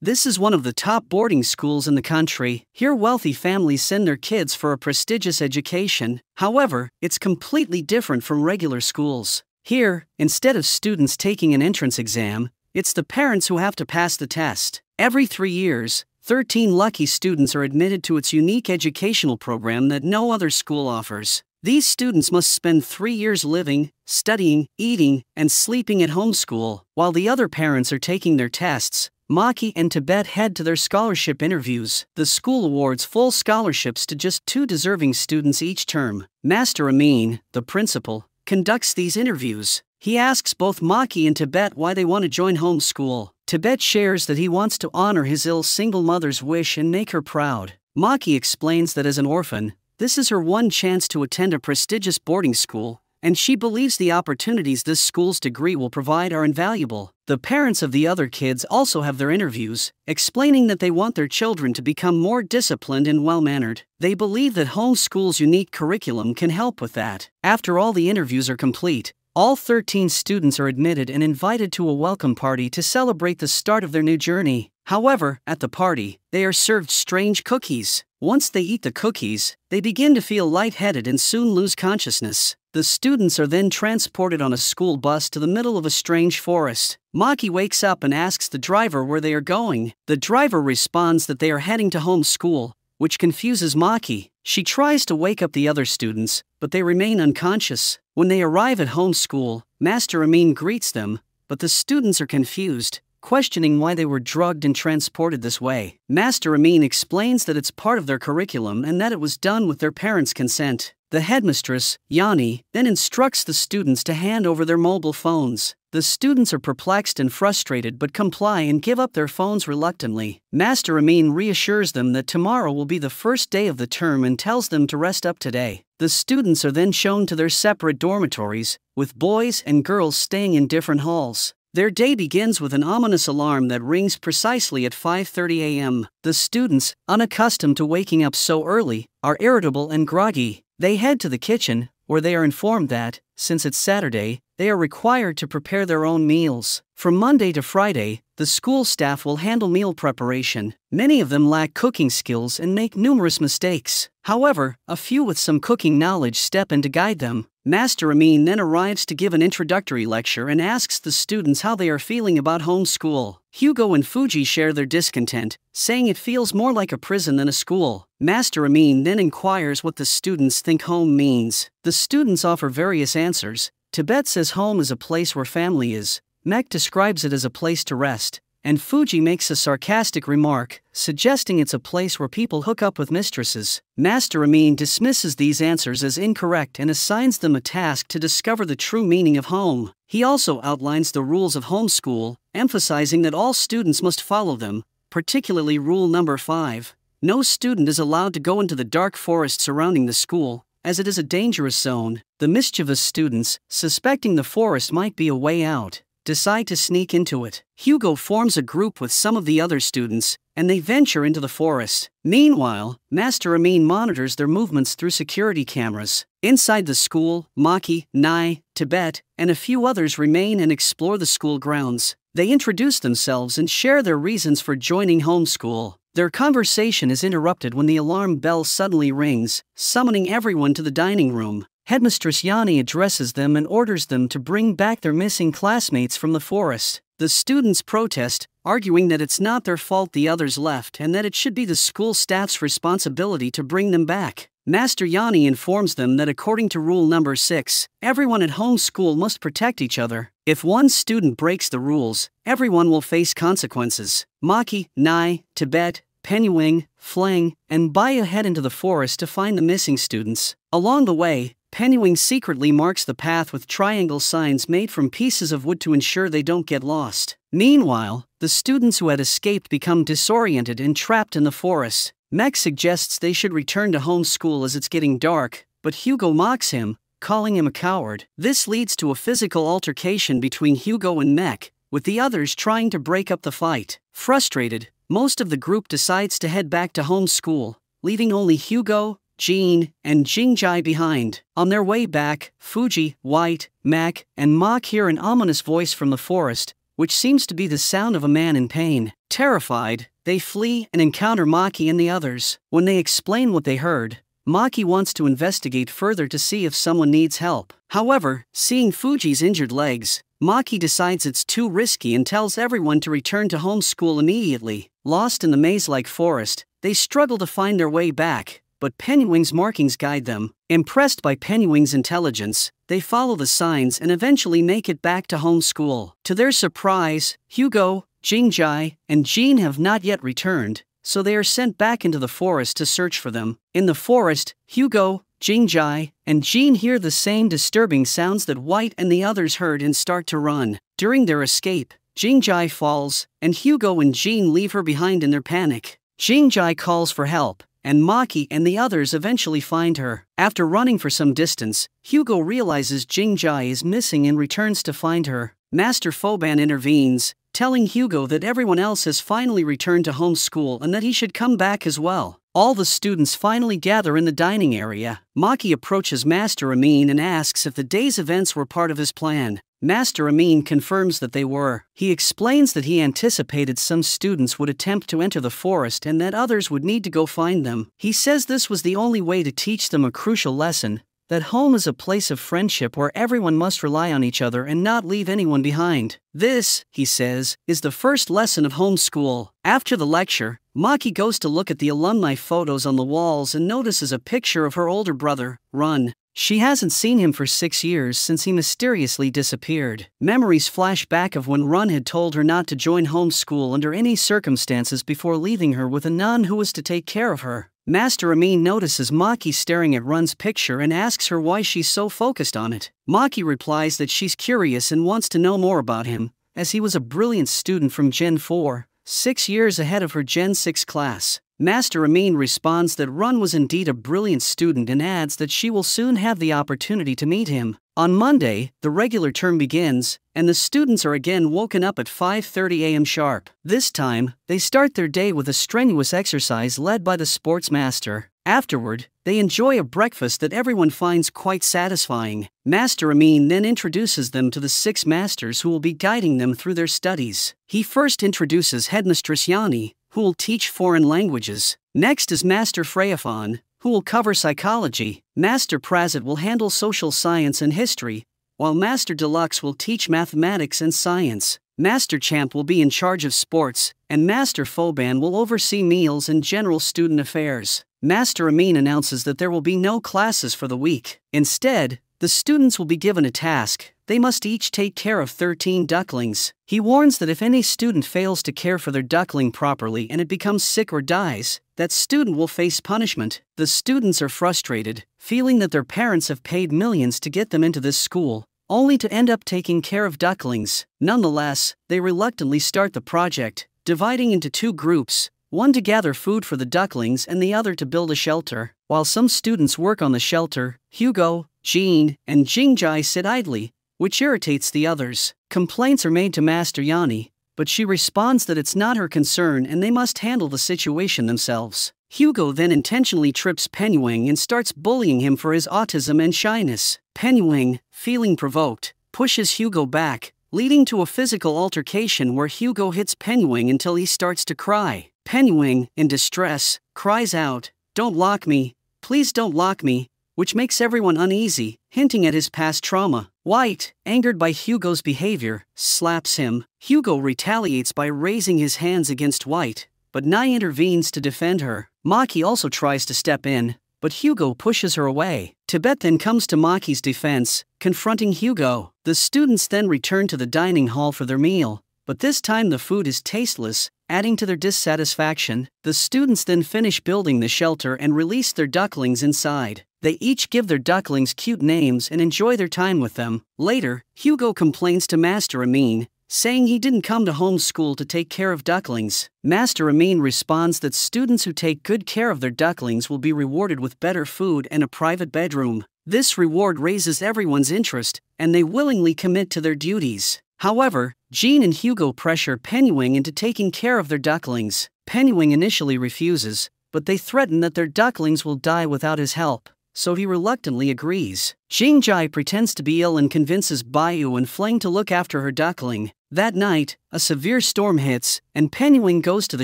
This is one of the top boarding schools in the country. Here wealthy families send their kids for a prestigious education. However, it's completely different from regular schools. Here, instead of students taking an entrance exam, it's the parents who have to pass the test. Every 3 years, 13 lucky students are admitted to its unique educational program that no other school offers. These students must spend 3 years living, studying, eating, and sleeping at home school, while the other parents are taking their tests. Maki and Tibet head to their scholarship interviews. The school awards full scholarships to just 2 deserving students each term. Master Amin, the principal, conducts these interviews. He asks both Maki and Tibet why they want to join homeschool. Tibet shares that he wants to honor his ill single mother's wish and make her proud. Maki explains that as an orphan, this is her one chance to attend a prestigious boarding school, and she believes the opportunities this school's degree will provide are invaluable. The parents of the other kids also have their interviews, explaining that they want their children to become more disciplined and well-mannered. They believe that homeschool's unique curriculum can help with that. After all the interviews are complete, all 13 students are admitted and invited to a welcome party to celebrate the start of their new journey. However, at the party, they are served strange cookies. Once they eat the cookies, they begin to feel lightheaded and soon lose consciousness. The students are then transported on a school bus to the middle of a strange forest. Maki wakes up and asks the driver where they are going. The driver responds that they are heading to home school, which confuses Maki. She tries to wake up the other students, but they remain unconscious. When they arrive at home school, Master Amin greets them, but the students are confused, questioning why they were drugged and transported this way. Master Amin explains that it's part of their curriculum and that it was done with their parents' consent. The headmistress, Yani, then instructs the students to hand over their mobile phones. The students are perplexed and frustrated but comply and give up their phones reluctantly. Master Amin reassures them that tomorrow will be the first day of the term and tells them to rest up today. The students are then shown to their separate dormitories, with boys and girls staying in different halls. Their day begins with an ominous alarm that rings precisely at 5:30 a.m. The students, unaccustomed to waking up so early, are irritable and groggy. They head to the kitchen, where they are informed that, since it's Saturday, they are required to prepare their own meals. From Monday to Friday, the school staff will handle meal preparation. Many of them lack cooking skills and make numerous mistakes. However, a few with some cooking knowledge step in to guide them. Master Amin then arrives to give an introductory lecture and asks the students how they are feeling about homeschool. Hugo and Fuji share their discontent, saying it feels more like a prison than a school. Master Amin then inquires what the students think home means. The students offer various answers. Tibet says home is a place where family is. Mek describes it as a place to rest, and Fuji makes a sarcastic remark, suggesting it's a place where people hook up with mistresses. Master Amin dismisses these answers as incorrect and assigns them a task to discover the true meaning of home. He also outlines the rules of homeschool, emphasizing that all students must follow them, particularly rule number 5. No student is allowed to go into the dark forest surrounding the school, as it is a dangerous zone. The mischievous students, suspecting the forest might be a way out, decide to sneak into it. Hugo forms a group with some of the other students, and they venture into the forest. Meanwhile, Master Amin monitors their movements through security cameras. Inside the school, Maki, Nai, Tibet, and a few others remain and explore the school grounds. They introduce themselves and share their reasons for joining homeschool. Their conversation is interrupted when the alarm bell suddenly rings, summoning everyone to the dining room. Headmistress Yani addresses them and orders them to bring back their missing classmates from the forest. The students protest, arguing that it's not their fault the others left and that it should be the school staff's responsibility to bring them back. Master Yani informs them that according to rule number 6, everyone at home school must protect each other. If one student breaks the rules, everyone will face consequences. Maki, Nai, Tibet, Penyuing, Fleng, and Baya head into the forest to find the missing students. Along the way, Penyuing secretly marks the path with triangle signs made from pieces of wood to ensure they don't get lost. Meanwhile, the students who had escaped become disoriented and trapped in the forest. Mek suggests they should return to home school as it's getting dark, but Hugo mocks him, calling him a coward. This leads to a physical altercation between Hugo and Mek, with the others trying to break up the fight. Frustrated, most of the group decides to head back to home school, leaving only Hugo, Jean, and Jingjai behind. On their way back, Fuji, White, Mek, and Mok hear an ominous voice from the forest, which seems to be the sound of a man in pain. Terrified, they flee and encounter Maki and the others. When they explain what they heard, Maki wants to investigate further to see if someone needs help. However, seeing Fuji's injured legs, Maki decides it's too risky and tells everyone to return to home school immediately. Lost in the maze-like forest, they struggle to find their way back, but Pennywing's markings guide them. Impressed by Pennywing's intelligence, they follow the signs and eventually make it back to home school. To their surprise, Hugo, Jingjai, and Jean have not yet returned, so they are sent back into the forest to search for them. In the forest, Hugo, Jingjai, and Jean hear the same disturbing sounds that White and the others heard and start to run. During their escape, Jingjai falls, and Hugo and Jean leave her behind in their panic. Jingjai calls for help, and Maki and the others eventually find her. After running for some distance, Hugo realizes Jingjai is missing and returns to find her. Master Foban intervenes, telling Hugo that everyone else has finally returned to home school and that he should come back as well. All the students finally gather in the dining area. Maki approaches Master Amin and asks if the day's events were part of his plan. Master Amin confirms that they were. He explains that he anticipated some students would attempt to enter the forest and that others would need to go find them. He says this was the only way to teach them a crucial lesson, that home is a place of friendship where everyone must rely on each other and not leave anyone behind. This, he says, is the first lesson of homeschool. After the lecture, Maki goes to look at the alumni photos on the walls and notices a picture of her older brother, Run. She hasn't seen him for 6 years since he mysteriously disappeared. Memories flash back of when Run had told her not to join homeschool under any circumstances before leaving her with a nun who was to take care of her. Master Amin notices Maki staring at Run's picture and asks her why she's so focused on it. Maki replies that she's curious and wants to know more about him, as he was a brilliant student from Gen 4, 6 years ahead of her Gen 6 class. Master Amin responds that Run was indeed a brilliant student and adds that she will soon have the opportunity to meet him. On Monday, the regular term begins, and the students are again woken up at 5:30 a.m. sharp. This time, they start their day with a strenuous exercise led by the sports master. Afterward, they enjoy a breakfast that everyone finds quite satisfying. Master Amin then introduces them to the 6 masters who will be guiding them through their studies. He first introduces Headmistress Yani, who will teach foreign languages. Next is Master Freyafon, who will cover psychology. Master Prazit will handle social science and history, while Master Deluxe will teach mathematics and science. Master Champ will be in charge of sports, and Master Foban will oversee meals and general student affairs. Master Amin announces that there will be no classes for the week. Instead, the students will be given a task. They must each take care of 13 ducklings. He warns that if any student fails to care for their duckling properly and it becomes sick or dies, that student will face punishment. The students are frustrated, feeling that their parents have paid millions to get them into this school, only to end up taking care of ducklings. Nonetheless, they reluctantly start the project, dividing into 2 groups, one to gather food for the ducklings and the other to build a shelter. While some students work on the shelter, Hugo, Jean, and Jingjai sit idly, which irritates the others. Complaints are made to Master Yani, but she responds that it's not her concern and they must handle the situation themselves. Hugo then intentionally trips Pennywing and starts bullying him for his autism and shyness. Pennywing, feeling provoked, pushes Hugo back, leading to a physical altercation where Hugo hits Pennywing until he starts to cry. Pennywing, in distress, cries out, "Don't lock me, please don't lock me," which makes everyone uneasy, hinting at his past trauma. White, angered by Hugo's behavior, slaps him. Hugo retaliates by raising his hands against White, but Nai intervenes to defend her. Maki also tries to step in, but Hugo pushes her away. Tibet then comes to Maki's defense, confronting Hugo. The students then return to the dining hall for their meal, but this time the food is tasteless, adding to their dissatisfaction. The students then finish building the shelter and release their ducklings inside. They each give their ducklings cute names and enjoy their time with them. Later, Hugo complains to Master Amin, saying he didn't come to homeschool to take care of ducklings. Master Amin responds that students who take good care of their ducklings will be rewarded with better food and a private bedroom. This reward raises everyone's interest, and they willingly commit to their duties. However, Jean and Hugo pressure Pennywing into taking care of their ducklings. Pennywing initially refuses, but they threaten that their ducklings will die without his help, so he reluctantly agrees. Jingjai pretends to be ill and convinces Bayu and Flang to look after her duckling. That night, a severe storm hits, and Penguin goes to the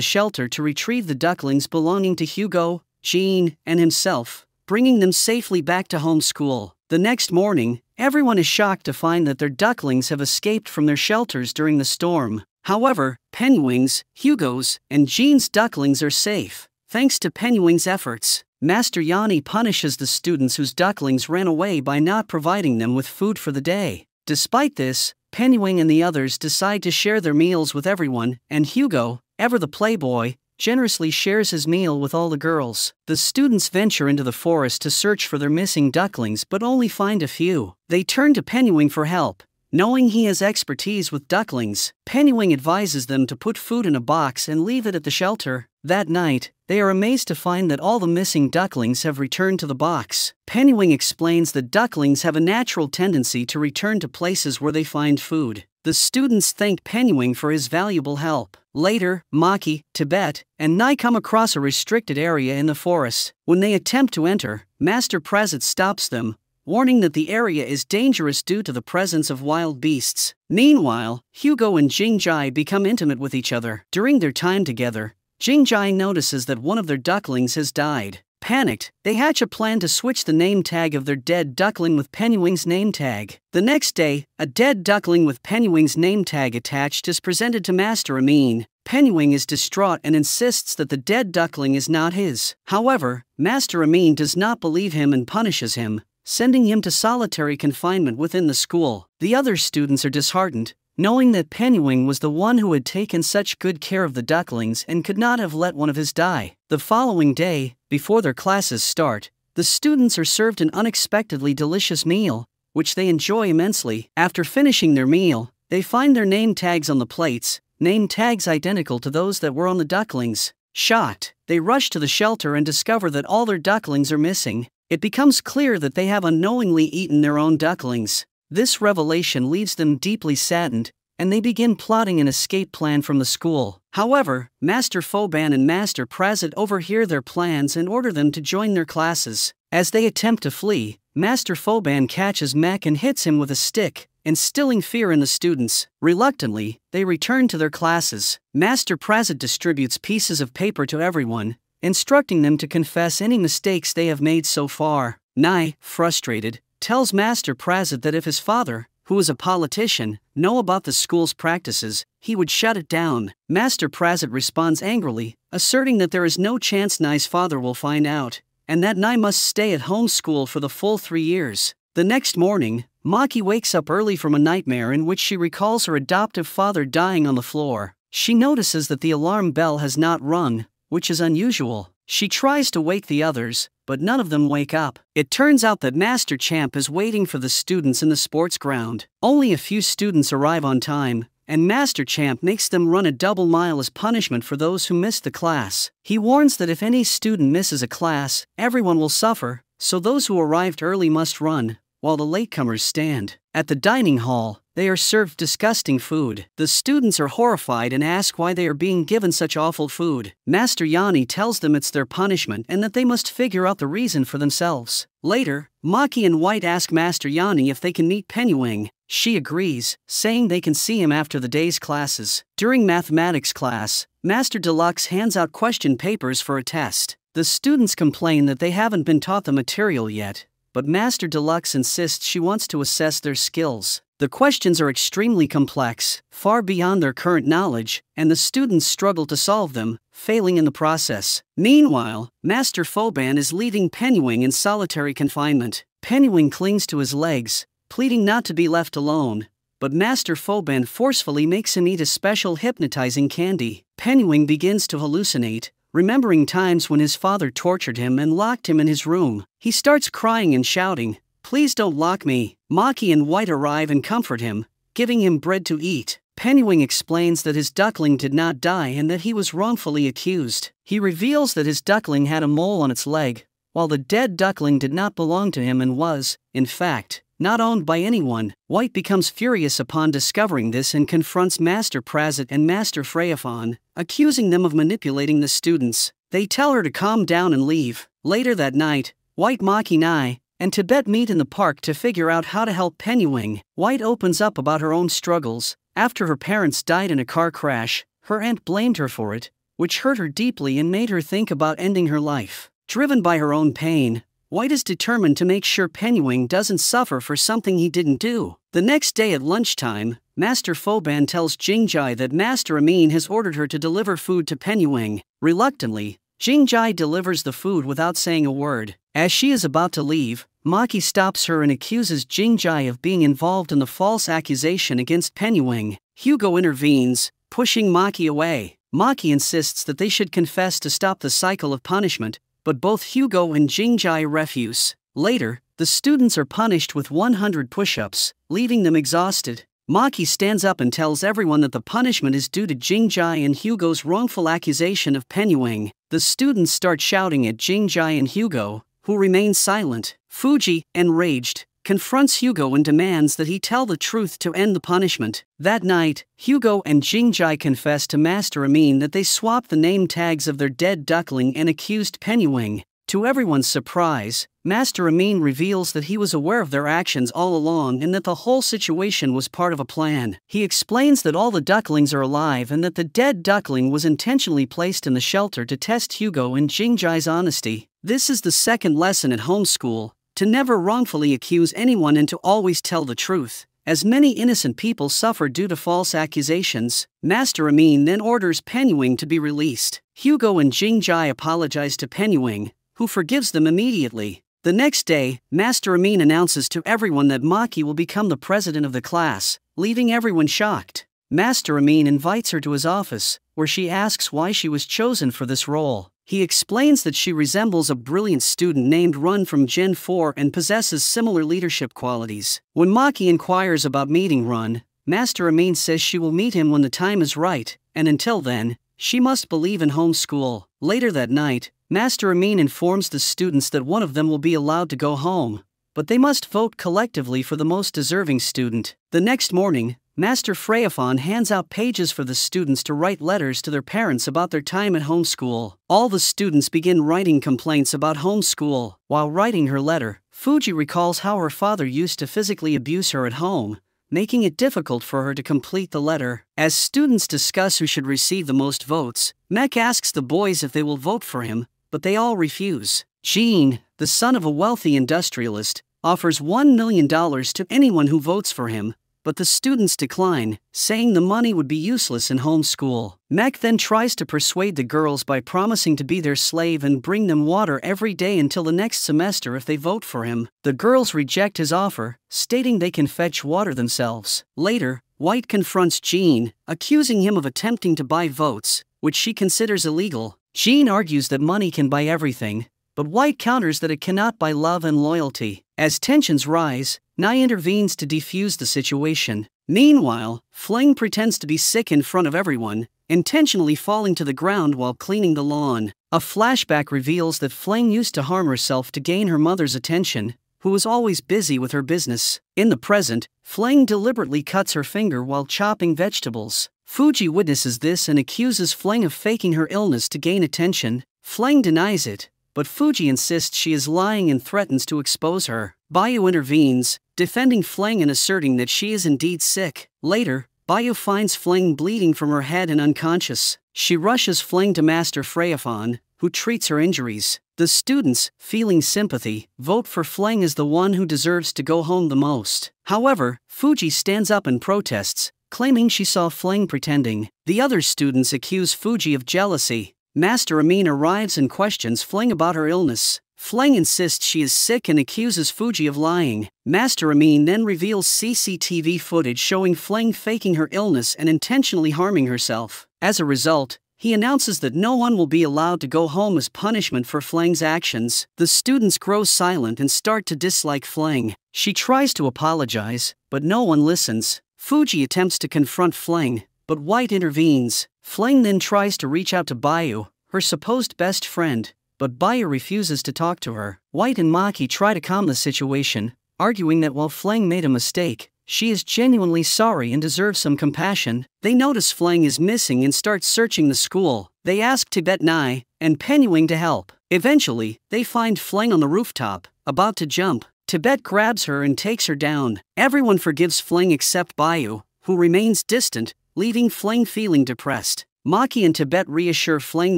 shelter to retrieve the ducklings belonging to Hugo, Jean, and himself, bringing them safely back to home school. The next morning, everyone is shocked to find that their ducklings have escaped from their shelters during the storm. However, Penguin's, Hugo's, and Jean's ducklings are safe, thanks to Penguin's efforts. Master Yanni punishes the students whose ducklings ran away by not providing them with food for the day. Despite this, Penguin and the others decide to share their meals with everyone, and Hugo, ever the playboy, generously shares his meal with all the girls. The students venture into the forest to search for their missing ducklings but only find a few. They turn to Penguin for help. Knowing he has expertise with ducklings, Penguin advises them to put food in a box and leave it at the shelter. That night, they are amazed to find that all the missing ducklings have returned to the box. Penguin explains that ducklings have a natural tendency to return to places where they find food. The students thank Penguin for his valuable help. Later, Maki, Tibet, and Nai come across a restricted area in the forest. When they attempt to enter, Master Prazit stops them, warning that the area is dangerous due to the presence of wild beasts. Meanwhile, Hugo and Jingjai become intimate with each other. During their time together, Jingjai notices that one of their ducklings has died. Panicked, they hatch a plan to switch the name tag of their dead duckling with Penguin's name tag. The next day, a dead duckling with Penguin's name tag attached is presented to Master Amin. Penguin is distraught and insists that the dead duckling is not his. However, Master Amin does not believe him and punishes him, sending him to solitary confinement within the school. The other students are disheartened, knowing that Penguin was the one who had taken such good care of the ducklings and could not have let one of his die. The following day, before their classes start, the students are served an unexpectedly delicious meal, which they enjoy immensely. After finishing their meal, they find their name tags on the plates, name tags identical to those that were on the ducklings. Shocked, they rush to the shelter and discover that all their ducklings are missing. It becomes clear that they have unknowingly eaten their own ducklings. This revelation leaves them deeply saddened, and they begin plotting an escape plan from the school. However, Master Foban and Master Prazit overhear their plans and order them to join their classes. As they attempt to flee, Master Foban catches Mac and hits him with a stick, instilling fear in the students. Reluctantly, they return to their classes. Master Prazit distributes pieces of paper to everyone, instructing them to confess any mistakes they have made so far. Nai, frustrated, tells Master Prazit that if his father, who is a politician, knew about the school's practices, he would shut it down. Master Prazit responds angrily, asserting that there is no chance Nai's father will find out, and that Nai must stay at home school for the full 3 years. The next morning, Maki wakes up early from a nightmare in which she recalls her adoptive father dying on the floor. She notices that the alarm bell has not rung, which is unusual. She tries to wake the others, but none of them wake up. It turns out that Master Champ is waiting for the students in the sports ground. Only a few students arrive on time, and Master Champ makes them run a double mile as punishment for those who missed the class. He warns that if any student misses a class, everyone will suffer, so those who arrived early must run, while the latecomers stand. At the dining hall, they are served disgusting food. The students are horrified and ask why they are being given such awful food. Master Yanni tells them it's their punishment and that they must figure out the reason for themselves. Later, Maki and White ask Master Yanni if they can meet Penguin. She agrees, saying they can see him after the day's classes. During mathematics class, Master Deluxe hands out question papers for a test. The students complain that they haven't been taught the material yet, but Master Deluxe insists she wants to assess their skills. The questions are extremely complex, far beyond their current knowledge, and the students struggle to solve them, failing in the process. Meanwhile, Master Foban is leaving Penguin in solitary confinement. Penguin clings to his legs, pleading not to be left alone, but Master Foban forcefully makes him eat a special hypnotizing candy. Penguin begins to hallucinate, remembering times when his father tortured him and locked him in his room. He starts crying and shouting, "Please don't lock me." Maki and White arrive and comfort him, giving him bread to eat. Penguin explains that his duckling did not die and that he was wrongfully accused. He reveals that his duckling had a mole on its leg, while the dead duckling did not belong to him and was, in fact, not owned by anyone. White becomes furious upon discovering this and confronts Master Prazit and Master Freyaphon, accusing them of manipulating the students. They tell her to calm down and leave. Later that night, White, Maki, Nai, and Tibet meet in the park to figure out how to help Penguin. White opens up about her own struggles, After her parents died in a car crash, her aunt blamed her for it, which hurt her deeply and made her think about ending her life. Driven by her own pain, White is determined to make sure Penguin doesn't suffer for something he didn't do. The next day at lunchtime, Master Foban tells Jingjai that Master Amin has ordered her to deliver food to Penguin. Reluctantly, Jingjai delivers the food without saying a word. As she is about to leave, Maki stops her and accuses Jingjai of being involved in the false accusation against Penguin. Hugo intervenes, pushing Maki away. Maki insists that they should confess to stop the cycle of punishment, but both Hugo and Jingjai refuse. Later, the students are punished with 100 push-ups, leaving them exhausted. Maki stands up and tells everyone that the punishment is due to Jingjai and Hugo's wrongful accusation of Penguin. The students start shouting at Jingjai and Hugo, who remain silent. Fuji, enraged, confronts Hugo and demands that he tell the truth to end the punishment. That night, Hugo and Jingjai confess to Master Amin that they swapped the name tags of their dead duckling and accused Penguin. To everyone's surprise, Master Amin reveals that he was aware of their actions all along and that the whole situation was part of a plan. He explains that all the ducklings are alive and that the dead duckling was intentionally placed in the shelter to test Hugo and Jingjai's honesty. This is the second lesson at home school, to never wrongfully accuse anyone and to always tell the truth. As many innocent people suffer due to false accusations, Master Amin then orders Penguin to be released. Hugo and Jingjai apologize to Penguin, who forgives them immediately. The next day, Master Amin announces to everyone that Maki will become the president of the class, leaving everyone shocked. Master Amin invites her to his office, where she asks why she was chosen for this role. He explains that she resembles a brilliant student named Run from Gen 4 and possesses similar leadership qualities. When Maki inquires about meeting Run, Master Amin says she will meet him when the time is right, and until then, she must believe in homeschool. Later that night, Master Amin informs the students that one of them will be allowed to go home, but they must vote collectively for the most deserving student. The next morning, Master Freyafon hands out pages for the students to write letters to their parents about their time at homeschool. All the students begin writing complaints about homeschool. While writing her letter, Fuji recalls how her father used to physically abuse her at home, making it difficult for her to complete the letter. As students discuss who should receive the most votes, Mek asks the boys if they will vote for him, but they all refuse. Jean, the son of a wealthy industrialist, offers $1 million to anyone who votes for him, but the students decline, saying the money would be useless in homeschool. Mek then tries to persuade the girls by promising to be their slave and bring them water every day until the next semester if they vote for him. The girls reject his offer, stating they can fetch water themselves. Later, White confronts Jean, accusing him of attempting to buy votes, which she considers illegal. Jean argues that money can buy everything, but White counters that it cannot buy love and loyalty. As tensions rise, Nai intervenes to defuse the situation. Meanwhile, Fling pretends to be sick in front of everyone, intentionally falling to the ground while cleaning the lawn. A flashback reveals that Fling used to harm herself to gain her mother's attention, who was always busy with her business. In the present, Fling deliberately cuts her finger while chopping vegetables. Fuji witnesses this and accuses Fling of faking her illness to gain attention. Fling denies it, but Fuji insists she is lying and threatens to expose her. Bayu intervenes, defending Fling and asserting that she is indeed sick. Later, Bayu finds Fling bleeding from her head and unconscious. She rushes Fling to Master Freyafon, who treats her injuries. The students, feeling sympathy, vote for Fling as the one who deserves to go home the most. However, Fuji stands up and protests, claiming she saw Fling pretending. The other students accuse Fuji of jealousy. Master Amin arrives and questions Fling about her illness. Fling insists she is sick and accuses Fuji of lying. Master Amin then reveals CCTV footage showing Fling faking her illness and intentionally harming herself. As a result, he announces that no one will be allowed to go home as punishment for Fling's actions. The students grow silent and start to dislike Fling. She tries to apologize, but no one listens. Fuji attempts to confront Fling, but White intervenes. Fling then tries to reach out to Bayu, her supposed best friend, but Bayu refuses to talk to her. White and Maki try to calm the situation, arguing that while Fling made a mistake, she is genuinely sorry and deserves some compassion. They notice Fling is missing and start searching the school. They ask Tibet Nai and Penuing to help. Eventually, they find Fling on the rooftop, about to jump. Tibet grabs her and takes her down. Everyone forgives Fling except Bayu, who remains distant, leaving Fleng feeling depressed. Maki and Tibet reassure Fleng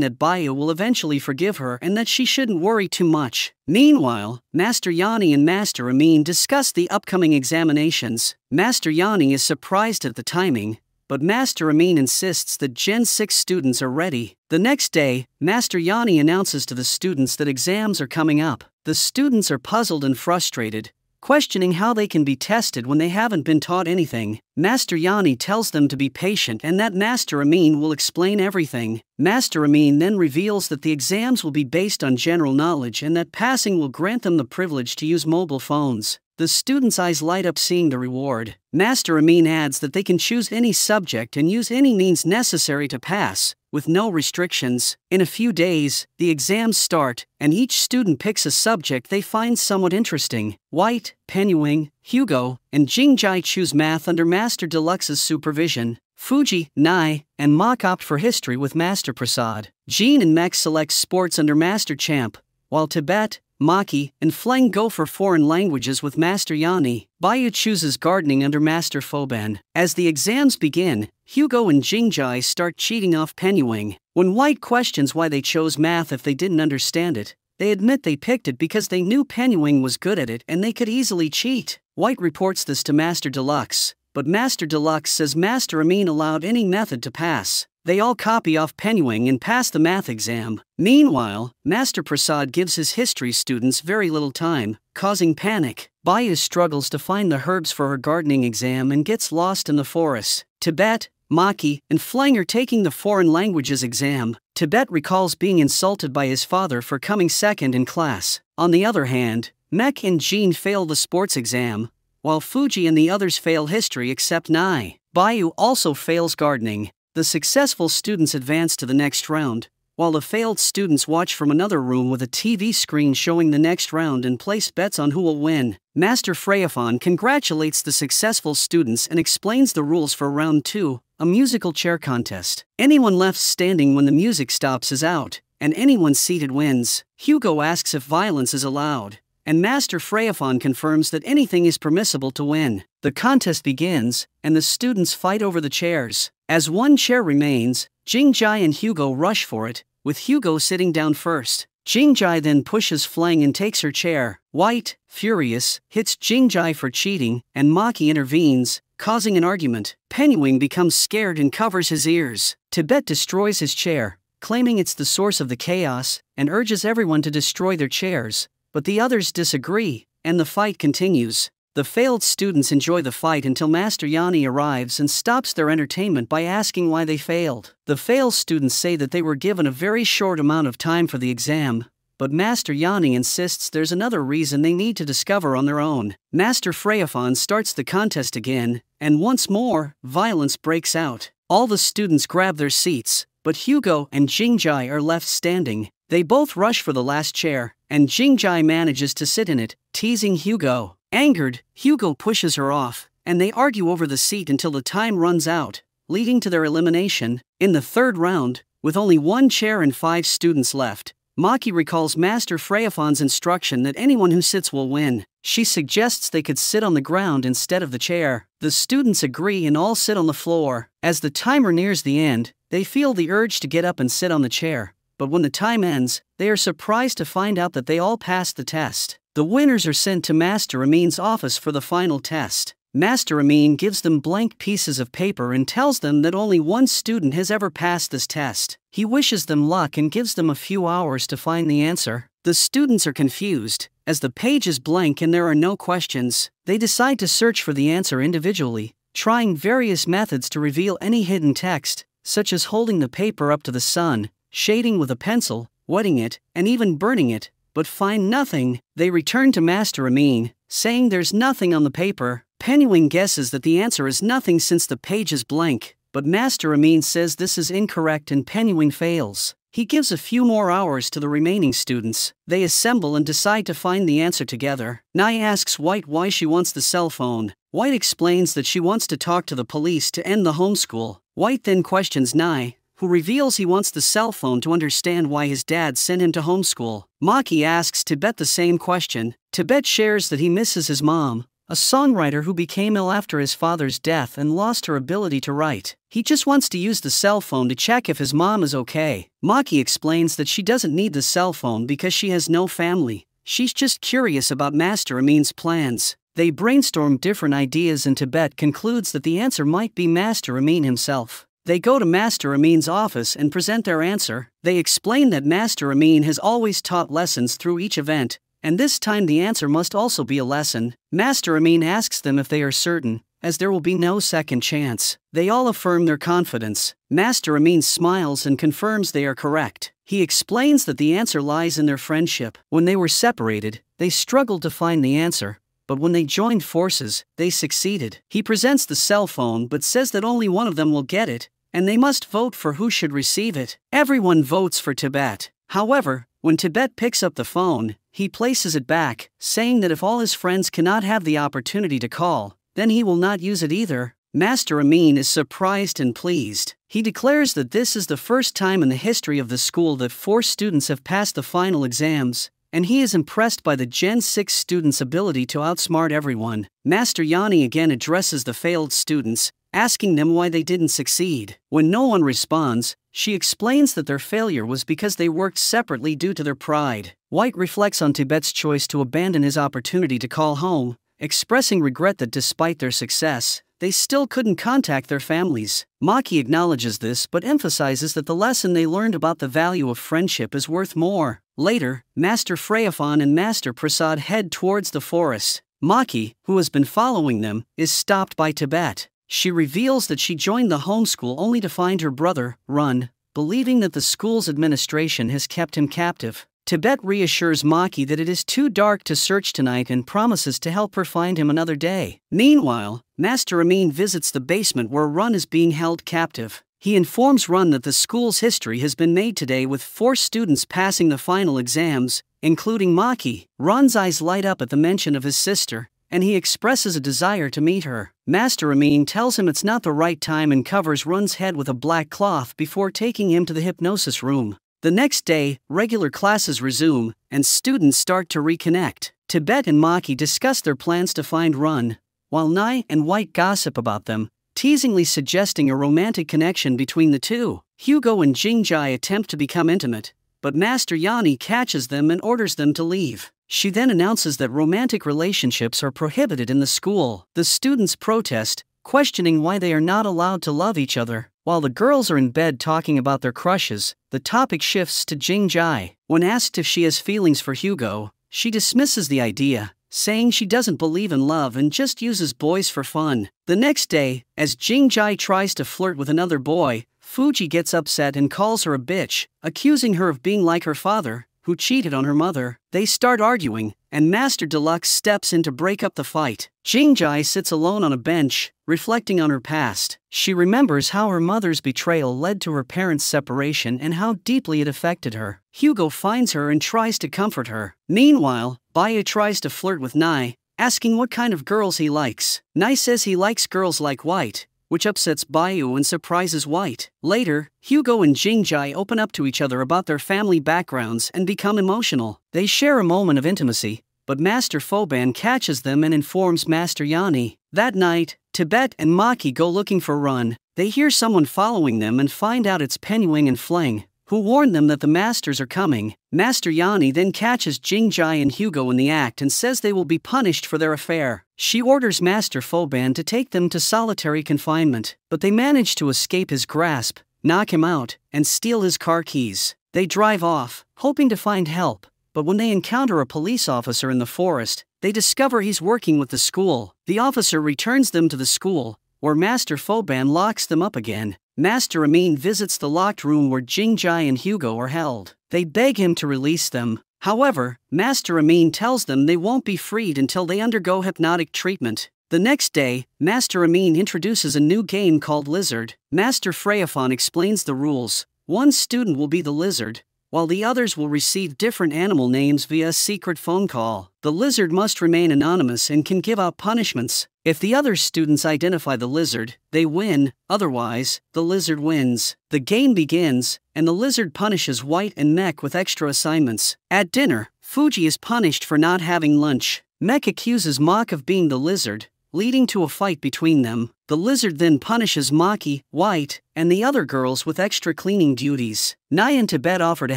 that Bayu will eventually forgive her and that she shouldn't worry too much. Meanwhile, Master Yani and Master Amin discuss the upcoming examinations. Master Yani is surprised at the timing, but Master Amin insists that Gen 6 students are ready. The next day, Master Yani announces to the students that exams are coming up. The students are puzzled and frustrated, questioning how they can be tested when they haven't been taught anything. Master Yani tells them to be patient and that Master Amin will explain everything. Master Amin then reveals that the exams will be based on general knowledge and that passing will grant them the privilege to use mobile phones. The students' eyes light up seeing the reward. Master Amin adds that they can choose any subject and use any means necessary to pass, with no restrictions. In a few days, the exams start, and each student picks a subject they find somewhat interesting. White, Penyuing, Hugo, and Jingjai choose math under Master Deluxe's supervision. Fuji, Nai, and Mok opt for history with Master Prasad. Jean and Mek select sports under Master Champ, while Tibet, Maki, and Fleng go for foreign languages with Master Yani. Bayu chooses gardening under Master Foban. As the exams begin, Hugo and Jingjai start cheating off Penyuing. When White questions why they chose math if they didn't understand it, they admit they picked it because they knew Penyuing was good at it and they could easily cheat. White reports this to Master Deluxe, but Master Deluxe says Master Amin allowed any method to pass. They all copy off Penyuing and pass the math exam. Meanwhile, Master Prasad gives his history students very little time, causing panic. Bayu struggles to find the herbs for her gardening exam and gets lost in the forest. Tibet, Maki, and Fleng are taking the foreign languages exam. Tibet recalls being insulted by his father for coming second in class. On the other hand, Mek and Jean fail the sports exam, while Fuji and the others fail history except Nai. Bayu also fails gardening. The successful students advance to the next round, while the failed students watch from another room with a TV screen showing the next round and place bets on who will win. Master Freyafon congratulates the successful students and explains the rules for round 2, a musical chair contest. Anyone left standing when the music stops is out, and anyone seated wins. Hugo asks if violence is allowed, and Master Freyafon confirms that anything is permissible to win. The contest begins, and the students fight over the chairs. As one chair remains, Jingjai and Hugo rush for it, with Hugo sitting down first. Jingjai then pushes Fleng and takes her chair. White, furious, hits Jingjai for cheating, and Maki intervenes, causing an argument. Penyuing becomes scared and covers his ears. Tibet destroys his chair, claiming it's the source of the chaos, and urges everyone to destroy their chairs, but the others disagree, and the fight continues. The failed students enjoy the fight until Master Yani arrives and stops their entertainment by asking why they failed. The failed students say that they were given a very short amount of time for the exam, but Master Yani insists there's another reason they need to discover on their own. Master Freyafon starts the contest again, and once more, violence breaks out. All the students grab their seats, but Hugo and Jingjai are left standing. They both rush for the last chair, and Jingjai manages to sit in it, teasing Hugo. Angered, Hugo pushes her off, and they argue over the seat until the time runs out, leading to their elimination. In the third round, with only one chair and 5 students left, Maki recalls Master Freyafon's instruction that anyone who sits will win. She suggests they could sit on the ground instead of the chair. The students agree and all sit on the floor. As the timer nears the end, they feel the urge to get up and sit on the chair, but when the time ends, they are surprised to find out that they all passed the test. The winners are sent to Master Amin's office for the final test. Master Amin gives them blank pieces of paper and tells them that only one student has ever passed this test. He wishes them luck and gives them a few hours to find the answer. The students are confused, as the page is blank and there are no questions. They decide to search for the answer individually, trying various methods to reveal any hidden text, such as holding the paper up to the sun, shading with a pencil, wetting it, and even burning it, but find nothing. They return to Master Amin, saying there's nothing on the paper. Penyuing guesses that the answer is nothing since the page is blank, but Master Amin says this is incorrect and Penyuing fails. He gives a few more hours to the remaining students. They assemble and decide to find the answer together. Nai asks White why she wants the cell phone. White explains that she wants to talk to the police to end the homeschool. White then questions Nai, who reveals he wants the cell phone to understand why his dad sent him to homeschool. Maki asks Tibet the same question. Tibet shares that he misses his mom, a songwriter who became ill after his father's death and lost her ability to write. He just wants to use the cell phone to check if his mom is okay. Maki explains that she doesn't need the cell phone because she has no family. She's just curious about Master Amin's plans. They brainstorm different ideas and Tibet concludes that the answer might be Master Amin himself. They go to Master Amin's office and present their answer. They explain that Master Amin has always taught lessons through each event, and this time the answer must also be a lesson. Master Amin asks them if they are certain, as there will be no second chance. They all affirm their confidence. Master Amin smiles and confirms they are correct. He explains that the answer lies in their friendship. When they were separated, they struggled to find the answer, but when they joined forces, they succeeded. He presents the cell phone but says that only one of them will get it, and they must vote for who should receive it. Everyone votes for Tibet. However, when Tibet picks up the phone, he places it back, saying that if all his friends cannot have the opportunity to call, then he will not use it either. Master Amin is surprised and pleased. He declares that this is the first time in the history of the school that 4 students have passed the final exams, and he is impressed by the Gen 6 students' ability to outsmart everyone. Master Yani again addresses the failed students, asking them why they didn't succeed. When no one responds, she explains that their failure was because they worked separately due to their pride. White reflects on Tibet's choice to abandon his opportunity to call home, expressing regret that despite their success, they still couldn't contact their families. Maki acknowledges this but emphasizes that the lesson they learned about the value of friendship is worth more. Later, Master Freyafan and Master Prasad head towards the forest. Maki, who has been following them, is stopped by Tibet. She reveals that she joined the homeschool only to find her brother, Run, believing that the school's administration has kept him captive. Tibet reassures Maki that it is too dark to search tonight and promises to help her find him another day. Meanwhile, Master Amin visits the basement where Run is being held captive. He informs Run that the school's history has been made today with 4 students passing the final exams, including Maki. Run's eyes light up at the mention of his sister, and he expresses a desire to meet her. Master Amin tells him it's not the right time and covers Run's head with a black cloth before taking him to the hypnosis room. The next day, regular classes resume, and students start to reconnect. Tibet and Maki discuss their plans to find Run, while Nai and White gossip about them, teasingly suggesting a romantic connection between the two. Hugo and Jingjai attempt to become intimate, but Master Yani catches them and orders them to leave. She then announces that romantic relationships are prohibited in the school. The students protest, questioning why they are not allowed to love each other. While the girls are in bed talking about their crushes, the topic shifts to Jingjai. When asked if she has feelings for Hugo, she dismisses the idea, saying she doesn't believe in love and just uses boys for fun. The next day, as Jingjai tries to flirt with another boy, Fuji gets upset and calls her a bitch, accusing her of being like her father, who cheated on her mother. They start arguing, and Master Deluxe steps in to break up the fight. Jingjai sits alone on a bench, reflecting on her past. She remembers how her mother's betrayal led to her parents' separation and how deeply it affected her. Hugo finds her and tries to comfort her. Meanwhile, Baya tries to flirt with Nai, asking what kind of girls he likes. Nai says he likes girls like White, which upsets Bayu and surprises White. Later, Hugo and Jingjai open up to each other about their family backgrounds and become emotional. They share a moment of intimacy, but Master Foban catches them and informs Master Yani. That night, Tibet and Maki go looking for Run. They hear someone following them and find out it's Penyuing and Fleng, who warn them that the masters are coming. Master Yani then catches Jingjai and Hugo in the act and says they will be punished for their affair. She orders Master Foban to take them to solitary confinement, but they manage to escape his grasp, knock him out, and steal his car keys. They drive off, hoping to find help, but when they encounter a police officer in the forest, they discover he's working with the school. The officer returns them to the school, where Master Foban locks them up again. Master Amin visits the locked room where Jingjai and Hugo are held. They beg him to release them. However, Master Amin tells them they won't be freed until they undergo hypnotic treatment. The next day, Master Amin introduces a new game called Lizard. Master Freyafan explains the rules. One student will be the lizard, while the others will receive different animal names via a secret phone call. The lizard must remain anonymous and can give out punishments. If the other students identify the lizard, they win, otherwise, the lizard wins. The game begins, and the lizard punishes White and Mech with extra assignments. At dinner, Fuji is punished for not having lunch. Mek accuses Mock of being the lizard, leading to a fight between them. The lizard then punishes Maki, White, and the other girls with extra cleaning duties. Nai and Tibet offer to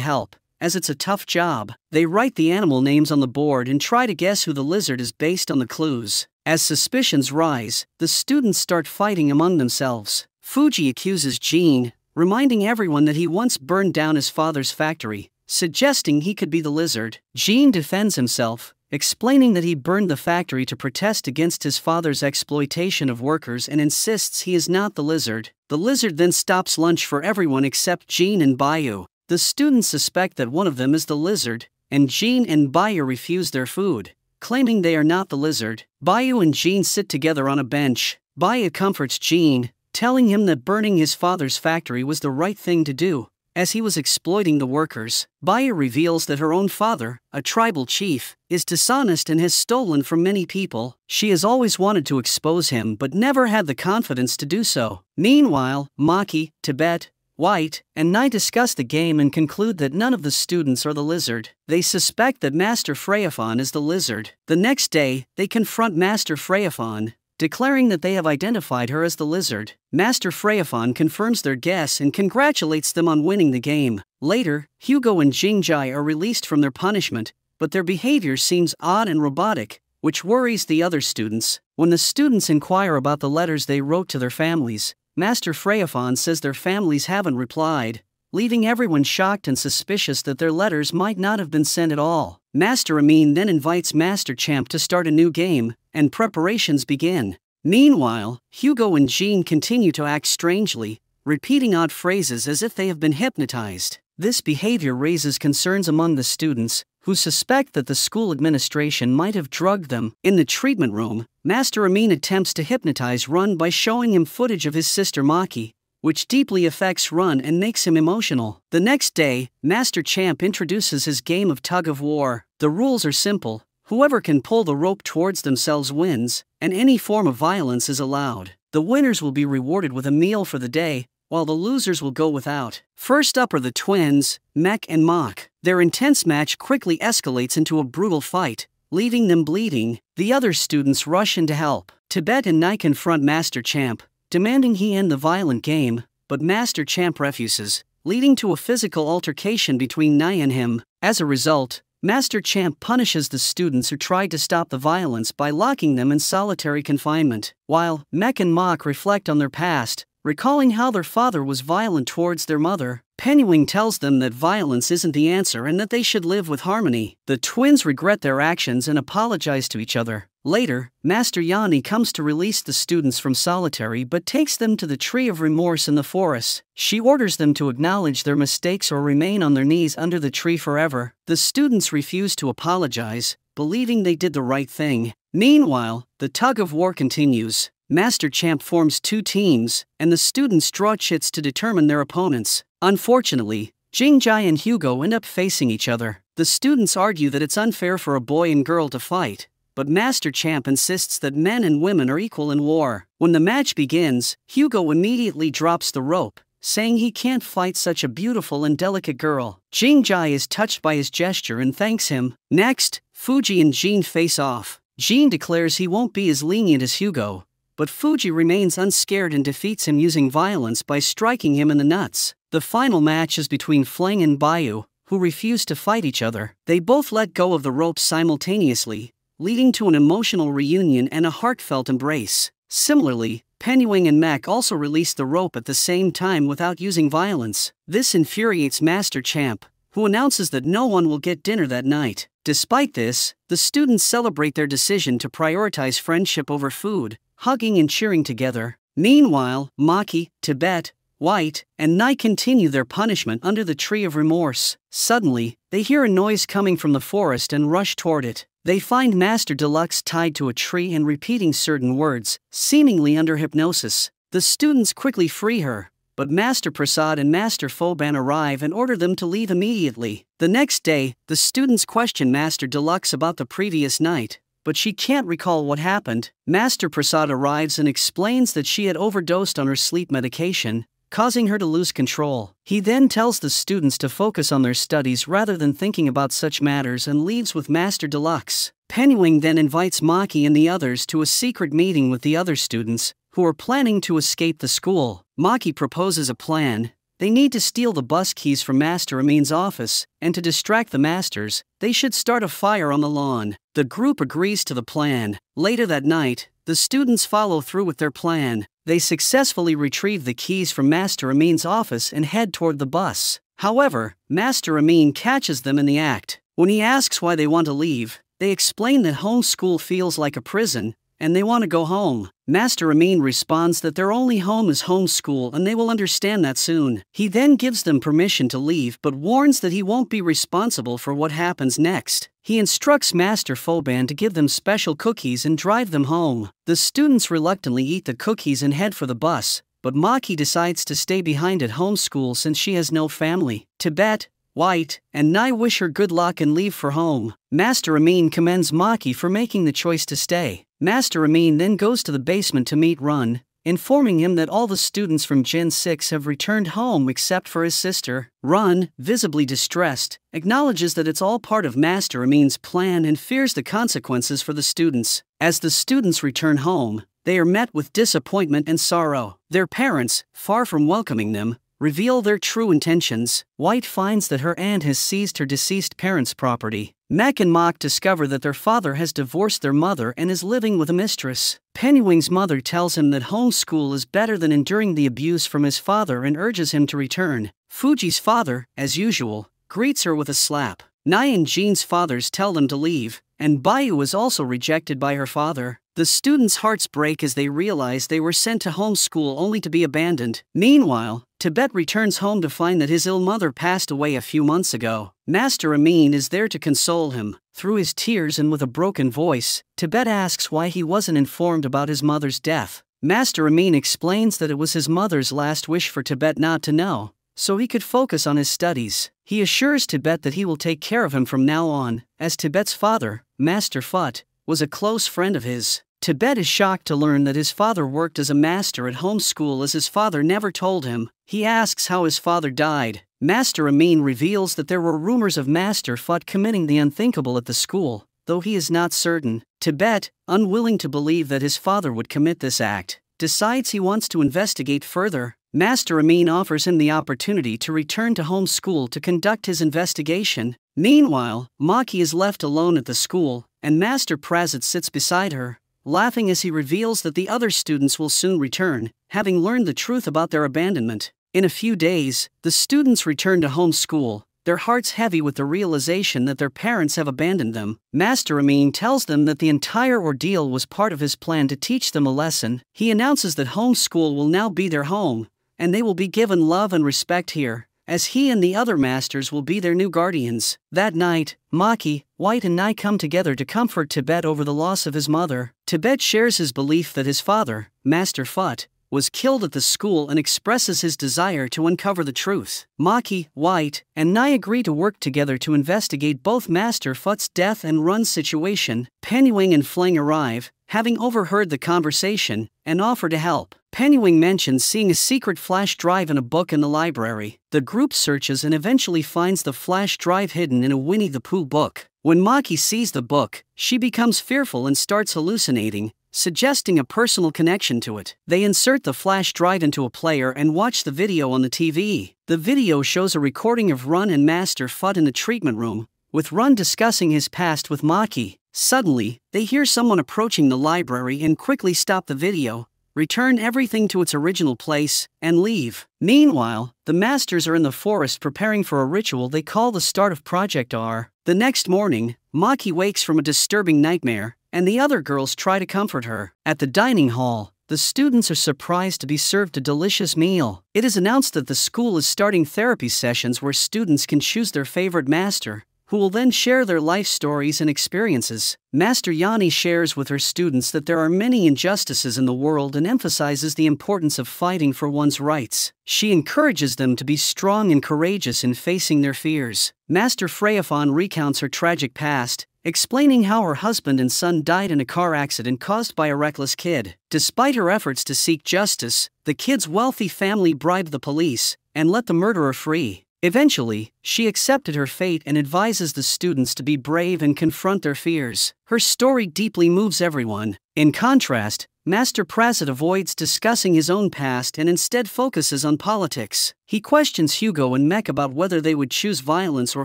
help, as it's a tough job. They write the animal names on the board and try to guess who the lizard is based on the clues. As suspicions rise, the students start fighting among themselves. Fuji accuses Jean, reminding everyone that he once burned down his father's factory, suggesting he could be the lizard. Jean defends himself, explaining that he burned the factory to protest against his father's exploitation of workers and insists he is not the lizard. The lizard then stops lunch for everyone except Jean and Bayu. The students suspect that one of them is the lizard, and Jean and Bayu refuse their food, claiming they are not the lizard. Bayu and Jean sit together on a bench. Bayu comforts Jean, telling him that burning his father's factory was the right thing to do, as he was exploiting the workers. Bayu reveals that her own father, a tribal chief, is dishonest and has stolen from many people. She has always wanted to expose him but never had the confidence to do so. Meanwhile, Maki, Tibet, White, and Nai discuss the game and conclude that none of the students are the lizard. They suspect that Master Freyaphon is the lizard. The next day, they confront Master Freyaphon, declaring that they have identified her as the lizard. Master Freyaphon confirms their guess and congratulates them on winning the game. Later, Hugo and Jingjai are released from their punishment, but their behavior seems odd and robotic, which worries the other students. When the students inquire about the letters they wrote to their families, Master Freyaphon says their families haven't replied, leaving everyone shocked and suspicious that their letters might not have been sent at all. Master Amin then invites Master Champ to start a new game, and preparations begin. Meanwhile, Hugo and Jean continue to act strangely, repeating odd phrases as if they have been hypnotized. This behavior raises concerns among the students, who suspect that the school administration might have drugged them. In the treatment room, Master Amin attempts to hypnotize Run by showing him footage of his sister Maki, which deeply affects Run and makes him emotional. The next day, Master Champ introduces his game of tug-of-war. The rules are simple. Whoever can pull the rope towards themselves wins, and any form of violence is allowed. The winners will be rewarded with a meal for the day, while the losers will go without. First up are the twins, Mek and Mock. Their intense match quickly escalates into a brutal fight, leaving them bleeding. The other students rush in to help. Tibet and Nai confront Master Champ, demanding he end the violent game, but Master Champ refuses, leading to a physical altercation between Nai and him. As a result, Master Champ punishes the students who tried to stop the violence by locking them in solitary confinement, while Mek and Mock reflect on their past, recalling how their father was violent towards their mother. Penguin tells them that violence isn't the answer and that they should live with harmony. The twins regret their actions and apologize to each other. Later, Master Yani comes to release the students from solitary but takes them to the Tree of Remorse in the forest. She orders them to acknowledge their mistakes or remain on their knees under the tree forever. The students refuse to apologize, believing they did the right thing. Meanwhile, the tug-of-war continues. Master Champ forms two teams, and the students draw chits to determine their opponents. Unfortunately, Jingjai and Hugo end up facing each other. The students argue that it's unfair for a boy and girl to fight, but Master Champ insists that men and women are equal in war. When the match begins, Hugo immediately drops the rope, saying he can't fight such a beautiful and delicate girl. Jingjai is touched by his gesture and thanks him. Next, Fuji and Jean face off. Jean declares he won't be as lenient as Hugo, but Fuji remains unscared and defeats him using violence by striking him in the nuts. The final match is between Fleng and Bayu, who refuse to fight each other. They both let go of the ropes simultaneously, leading to an emotional reunion and a heartfelt embrace. Similarly, Penuing and Mek also release the rope at the same time without using violence. This infuriates Master Champ, who announces that no one will get dinner that night. Despite this, the students celebrate their decision to prioritize friendship over food, hugging and cheering together. Meanwhile, Maki, Tibet, White, and Nai continue their punishment under the Tree of Remorse. Suddenly, they hear a noise coming from the forest and rush toward it. They find Master Deluxe tied to a tree and repeating certain words, seemingly under hypnosis. The students quickly free her, but Master Prasad and Master Foban arrive and order them to leave immediately. The next day, the students question Master Deluxe about the previous night, but she can't recall what happened. Master Prasad arrives and explains that she had overdosed on her sleep medication, causing her to lose control. He then tells the students to focus on their studies rather than thinking about such matters and leaves with Master Deluxe. Penguin then invites Maki and the others to a secret meeting with the other students, who are planning to escape the school. Maki proposes a plan. They need to steal the bus keys from Master Amin's office, and to distract the masters, they should start a fire on the lawn. The group agrees to the plan. Later that night, the students follow through with their plan. They successfully retrieve the keys from Master Amin's office and head toward the bus. However, Master Amin catches them in the act. When he asks why they want to leave, they explain that home school feels like a prison, and they want to go home. Master Amin responds that their only home is home school and they will understand that soon. He then gives them permission to leave but warns that he won't be responsible for what happens next. He instructs Master Foban to give them special cookies and drive them home. The students reluctantly eat the cookies and head for the bus, but Maki decides to stay behind at home school since she has no family. Tibet, White, and Nai wish her good luck and leave for home. Master Amin commends Maki for making the choice to stay. Master Amin then goes to the basement to meet Run, informing him that all the students from Gen 6 have returned home except for his sister. Run, visibly distressed, acknowledges that it's all part of Master Amin's plan and fears the consequences for the students. As the students return home, they are met with disappointment and sorrow. Their parents, far from welcoming them, reveal their true intentions. White finds that her aunt has seized her deceased parents' property. Mek and Mok discover that their father has divorced their mother and is living with a mistress. Penguin's mother tells him that homeschool is better than enduring the abuse from his father and urges him to return. Fuji's father, as usual, greets her with a slap. Nai and Jean's fathers tell them to leave, and Bayu is also rejected by her father. The students' hearts break as they realize they were sent to homeschool only to be abandoned. Meanwhile, Tibet returns home to find that his ill mother passed away a few months ago. Master Amin is there to console him. Through his tears and with a broken voice, Tibet asks why he wasn't informed about his mother's death. Master Amin explains that it was his mother's last wish for Tibet not to know, so he could focus on his studies. He assures Tibet that he will take care of him from now on, as Tibet's father, Master Phut, was a close friend of his. Tibet is shocked to learn that his father worked as a master at home school as his father never told him. He asks how his father died. Master Amin reveals that there were rumors of Master Phut committing the unthinkable at the school, though he is not certain. Tibet, unwilling to believe that his father would commit this act, decides he wants to investigate further. Master Amin offers him the opportunity to return to home school to conduct his investigation. Meanwhile, Maki is left alone at the school, and Master Prazit sits beside her, laughing as he reveals that the other students will soon return, having learned the truth about their abandonment. In a few days, the students return to home school, their hearts heavy with the realization that their parents have abandoned them. Master Amin tells them that the entire ordeal was part of his plan to teach them a lesson. He announces that home school will now be their home, and they will be given love and respect here, as he and the other masters will be their new guardians. That night, Maki, White and Nai come together to comfort Tibet over the loss of his mother. Tibet shares his belief that his father, Master Phut, was killed at the school and expresses his desire to uncover the truth. Maki, White, and Nai agree to work together to investigate both Master Phut's death and Run's situation. Penguin and Fling arrive, having overheard the conversation, and offer to help. Penguin mentions seeing a secret flash drive in a book in the library. The group searches and eventually finds the flash drive hidden in a Winnie the Pooh book. When Maki sees the book, she becomes fearful and starts hallucinating, suggesting a personal connection to it. They insert the flash drive into a player and watch the video on the TV. The video shows a recording of Run and Master Phut in the treatment room, with Run discussing his past with Maki. Suddenly, they hear someone approaching the library and quickly stop the video, return everything to its original place, and leave. Meanwhile, the masters are in the forest preparing for a ritual they call the start of Project R. The next morning, Maki wakes from a disturbing nightmare, and the other girls try to comfort her. At the dining hall, the students are surprised to be served a delicious meal. It is announced that the school is starting therapy sessions where students can choose their favorite master, who will then share their life stories and experiences. Master Yani shares with her students that there are many injustices in the world and emphasizes the importance of fighting for one's rights. She encourages them to be strong and courageous in facing their fears. Master Freyafon recounts her tragic past, explaining how her husband and son died in a car accident caused by a reckless kid. Despite her efforts to seek justice, the kid's wealthy family bribed the police and let the murderer free. Eventually, she accepted her fate and advises the students to be brave and confront their fears. Her story deeply moves everyone. In contrast, Master Prasit avoids discussing his own past and instead focuses on politics. He questions Hugo and Mek about whether they would choose violence or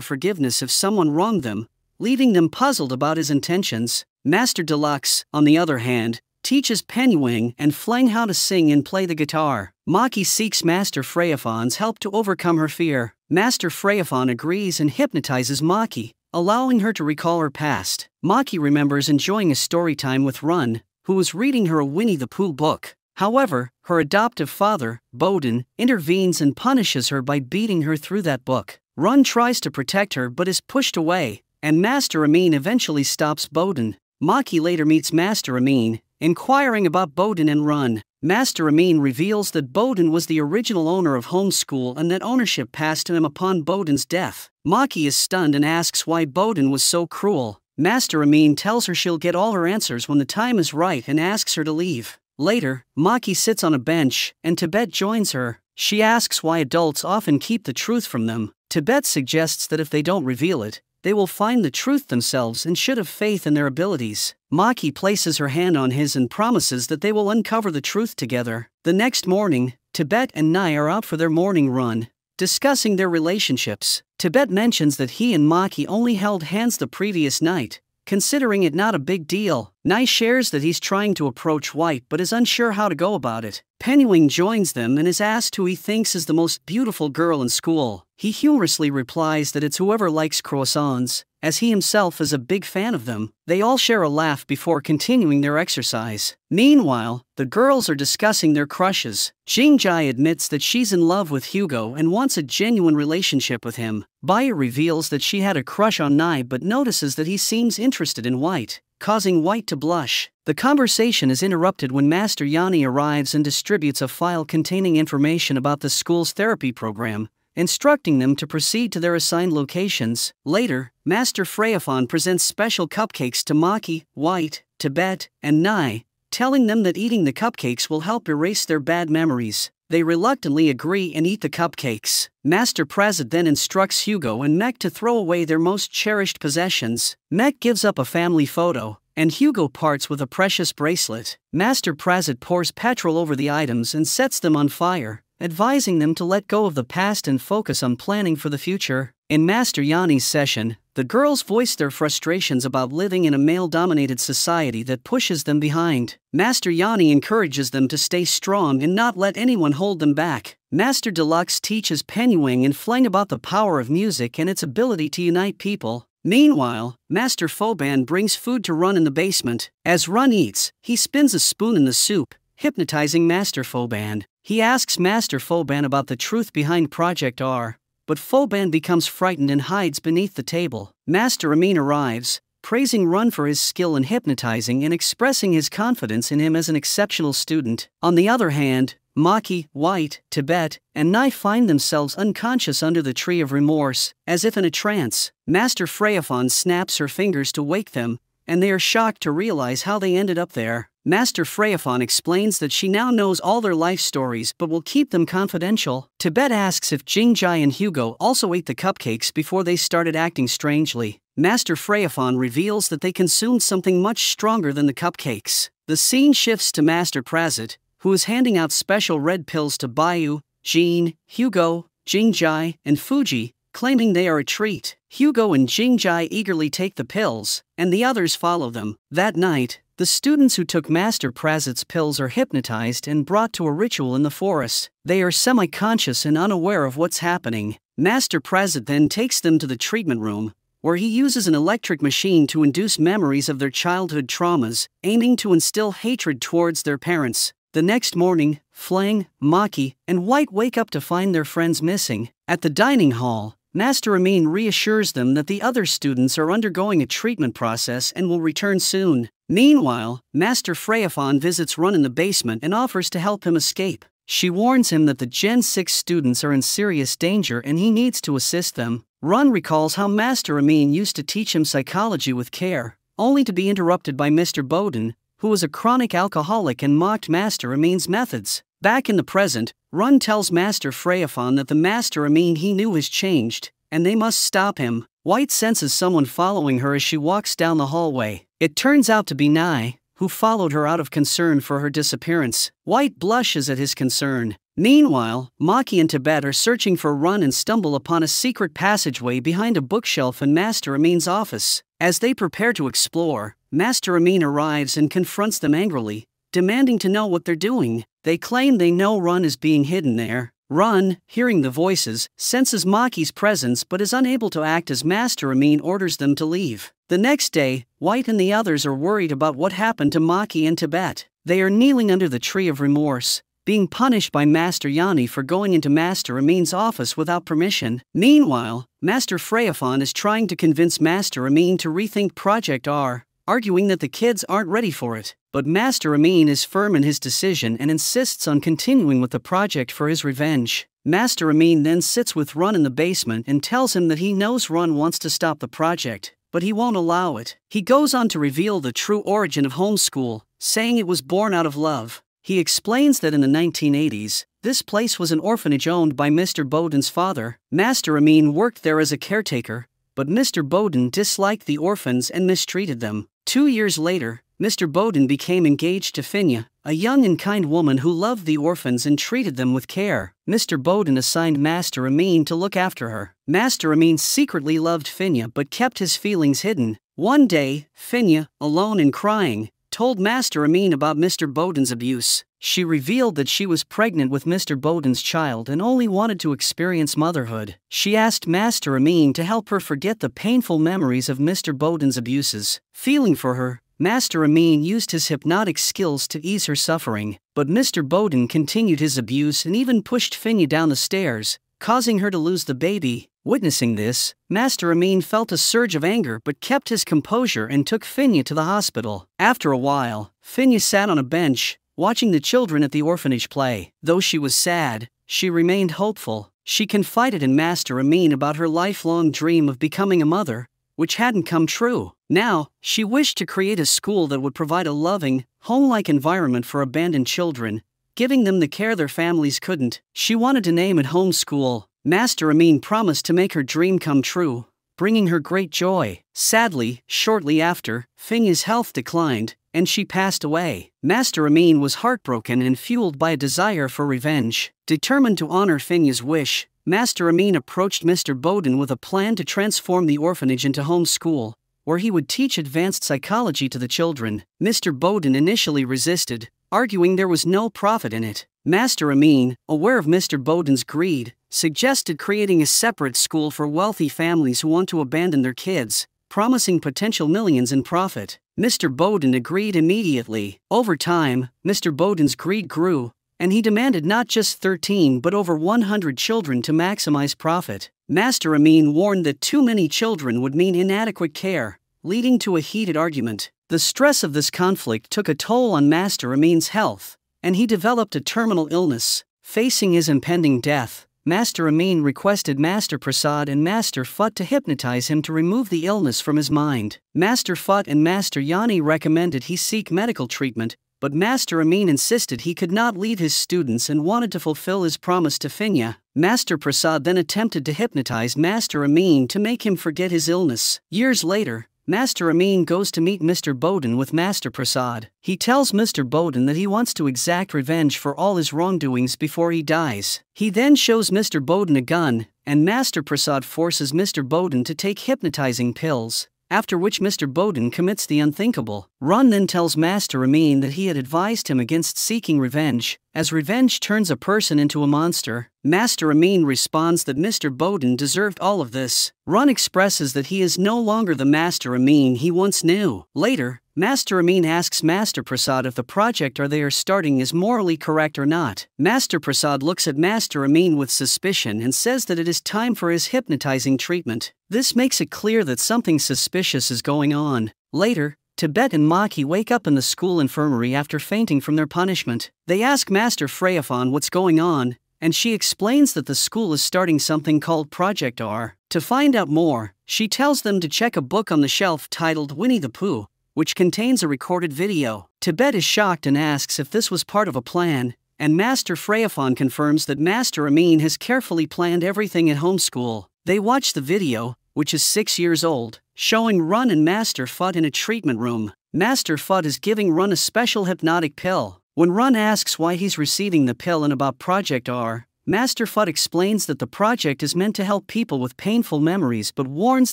forgiveness if someone wronged them, leaving them puzzled about his intentions. Master Deluxe, on the other hand, teaches Penuing and Fleng how to sing and play the guitar. Maki seeks Master Freyafon's help to overcome her fear. Master Freyafon agrees and hypnotizes Maki, allowing her to recall her past. Maki remembers enjoying a story time with Run, who was reading her a Winnie the Pooh book. However, her adoptive father, Bowden, intervenes and punishes her by beating her through that book. Run tries to protect her but is pushed away, and Master Amin eventually stops Bowden. Maki later meets Master Amin, inquiring about Bowden and Run. Master Amin reveals that Bowden was the original owner of Homeschool and that ownership passed to him upon Bowden's death. Maki is stunned and asks why Bowden was so cruel. Master Amin tells her she'll get all her answers when the time is right and asks her to leave. Later, Maki sits on a bench, and Tibet joins her. She asks why adults often keep the truth from them. Tibet suggests that if they don't reveal it, they will find the truth themselves and should have faith in their abilities. Maki places her hand on his and promises that they will uncover the truth together. The next morning, Tibet and Nai are out for their morning run, discussing their relationships. Tibet mentions that he and Maki only held hands the previous night, considering it not a big deal. Nai shares that he's trying to approach White but is unsure how to go about it. Penuing joins them and is asked who he thinks is the most beautiful girl in school. He humorously replies that it's whoever likes croissants, as he himself is a big fan of them. They all share a laugh before continuing their exercise. Meanwhile, the girls are discussing their crushes. Jingjai admits that she's in love with Hugo and wants a genuine relationship with him. Baya reveals that she had a crush on Nai but notices that he seems interested in White, causing White to blush. The conversation is interrupted when Master Yani arrives and distributes a file containing information about the school's therapy program, instructing them to proceed to their assigned locations. Later, Master Freyafon presents special cupcakes to Maki, White, Tibet, and Nai, telling them that eating the cupcakes will help erase their bad memories. They reluctantly agree and eat the cupcakes. Master Prasit then instructs Hugo and Mek to throw away their most cherished possessions. Mek gives up a family photo, and Hugo parts with a precious bracelet. Master Prasit pours petrol over the items and sets them on fire, advising them to let go of the past and focus on planning for the future. In Master Yani's session, the girls voice their frustrations about living in a male-dominated society that pushes them behind. Master Yani encourages them to stay strong and not let anyone hold them back. Master Deluxe teaches Penuing and Fleng about the power of music and its ability to unite people. Meanwhile, Master Foban brings food to Run in the basement. As Run eats, he spins a spoon in the soup, hypnotizing Master Foban. He asks Master Foban about the truth behind Project R, but Foban becomes frightened and hides beneath the table. Master Amin arrives, praising Run for his skill in hypnotizing and expressing his confidence in him as an exceptional student. On the other hand, Maki, White, Tibet, and Nai find themselves unconscious under the tree of remorse, as if in a trance. Master Freyafon snaps her fingers to wake them, and they are shocked to realize how they ended up there. Master Freyafon explains that she now knows all their life stories but will keep them confidential. Tibet asks if Jingjai and Hugo also ate the cupcakes before they started acting strangely. Master Freyafon reveals that they consumed something much stronger than the cupcakes. The scene shifts to Master Prasit, who is handing out special red pills to Bayu, Jean, Hugo, Jingjai, and Fuji, claiming they are a treat. Hugo and Jingjai eagerly take the pills, and the others follow them. That night, the students who took Master Prasit's pills are hypnotized and brought to a ritual in the forest. They are semi-conscious and unaware of what's happening. Master Prasit then takes them to the treatment room, where he uses an electric machine to induce memories of their childhood traumas, aiming to instill hatred towards their parents. The next morning, Fleng, Maki, and White wake up to find their friends missing. At the dining hall, Master Amin reassures them that the other students are undergoing a treatment process and will return soon. Meanwhile, Master Freyafon visits Run in the basement and offers to help him escape. She warns him that the Gen 6 students are in serious danger and he needs to assist them. Run recalls how Master Amin used to teach him psychology with care, only to be interrupted by Mr. Bowden, who was a chronic alcoholic and mocked Master Amin's methods. Back in the present, Run tells Master Freyaphon that the Master Amin he knew has changed, and they must stop him. White senses someone following her as she walks down the hallway. It turns out to be Nai, who followed her out of concern for her disappearance. White blushes at his concern. Meanwhile, Maki and Tibet are searching for Run and stumble upon a secret passageway behind a bookshelf in Master Amin's office. As they prepare to explore, Master Amin arrives and confronts them angrily, demanding to know what they're doing. They claim they know Run is being hidden there. Run, hearing the voices, senses Maki's presence but is unable to act as Master Amin orders them to leave. The next day, White and the others are worried about what happened to Maki and Tibet. They are kneeling under the tree of remorse, being punished by Master Yani for going into Master Amin's office without permission. Meanwhile, Master Freyaphon is trying to convince Master Amin to rethink Project R, arguing that the kids aren't ready for it. But Master Amin is firm in his decision and insists on continuing with the project for his revenge. Master Amin then sits with Run in the basement and tells him that he knows Run wants to stop the project, but he won't allow it. He goes on to reveal the true origin of homeschool, saying it was born out of love. He explains that in the 1980s, this place was an orphanage owned by Mr. Bowden's father. Master Amin worked there as a caretaker, but Mr. Bowden disliked the orphans and mistreated them. 2 years later, Mr. Bowden became engaged to Finya, a young and kind woman who loved the orphans and treated them with care. Mr. Bowden assigned Master Amin to look after her. Master Amin secretly loved Finya but kept his feelings hidden. One day, Finya, alone and crying, told Master Amin about Mr. Bowden's abuse. She revealed that she was pregnant with Mr. Bowden's child and only wanted to experience motherhood. She asked Master Amin to help her forget the painful memories of Mr. Bowden's abuses. Feeling for her, Master Amin used his hypnotic skills to ease her suffering, but Mr. Bowden continued his abuse and even pushed Finya down the stairs, causing her to lose the baby. Witnessing this, Master Amin felt a surge of anger but kept his composure and took Finya to the hospital. After a while, Finya sat on a bench, watching the children at the orphanage play. Though she was sad, she remained hopeful. She confided in Master Amin about her lifelong dream of becoming a mother, which hadn't come true. Now, she wished to create a school that would provide a loving, home-like environment for abandoned children, giving them the care their families couldn't. She wanted to name it Home School. Master Amin promised to make her dream come true, bringing her great joy. Sadly, shortly after, Finya's health declined, and she passed away. Master Amin was heartbroken and fueled by a desire for revenge. Determined to honor Finya's wish, Master Amin approached Mr. Bowden with a plan to transform the orphanage into home school, where he would teach advanced psychology to the children. Mr. Bowden initially resisted, arguing there was no profit in it. Master Amin, aware of Mr. Bowden's greed, suggested creating a separate school for wealthy families who want to abandon their kids, promising potential millions in profit. Mr. Bowden agreed immediately. Over time, Mr. Bowden's greed grew, and he demanded not just 13 but over 100 children to maximize profit. Master Amin warned that too many children would mean inadequate care, leading to a heated argument. The stress of this conflict took a toll on Master Amin's health, and he developed a terminal illness. Facing his impending death, Master Amin requested Master Prasad and Master Phut to hypnotize him to remove the illness from his mind. Master Phut and Master Yani recommended he seek medical treatment, but Master Amin insisted he could not leave his students and wanted to fulfill his promise to Finya. Master Prasad then attempted to hypnotize Master Amin to make him forget his illness. Years later, Master Amin goes to meet Mr. Bowden with Master Prasad. He tells Mr. Bowden that he wants to exact revenge for all his wrongdoings before he dies. He then shows Mr. Bowden a gun, and Master Prasad forces Mr. Bowden to take hypnotizing pills, after which Mr. Bowden commits the unthinkable. Run then tells Master Amin that he had advised him against seeking revenge, as revenge turns a person into a monster. Master Amin responds that Mr. Bowden deserved all of this. Run expresses that he is no longer the Master Amin he once knew. Later, Master Amin asks Master Prasad if the project they are starting is morally correct or not. Master Prasad looks at Master Amin with suspicion and says that it is time for his hypnotizing treatment. This makes it clear that something suspicious is going on. Later, Tibet and Maki wake up in the school infirmary after fainting from their punishment. They ask Master Freyaphon what's going on, and she explains that the school is starting something called Project R. To find out more, she tells them to check a book on the shelf titled Winnie the Pooh, which contains a recorded video. Tibet is shocked and asks if this was part of a plan, and Master Freyafon confirms that Master Amin has carefully planned everything at homeschool. They watch the video, which is 6 years old, showing Run and Master Fudd in a treatment room. Master Fudd is giving Run a special hypnotic pill. When Run asks why he's receiving the pill and about Project R, Master Fudd explains that the project is meant to help people with painful memories but warns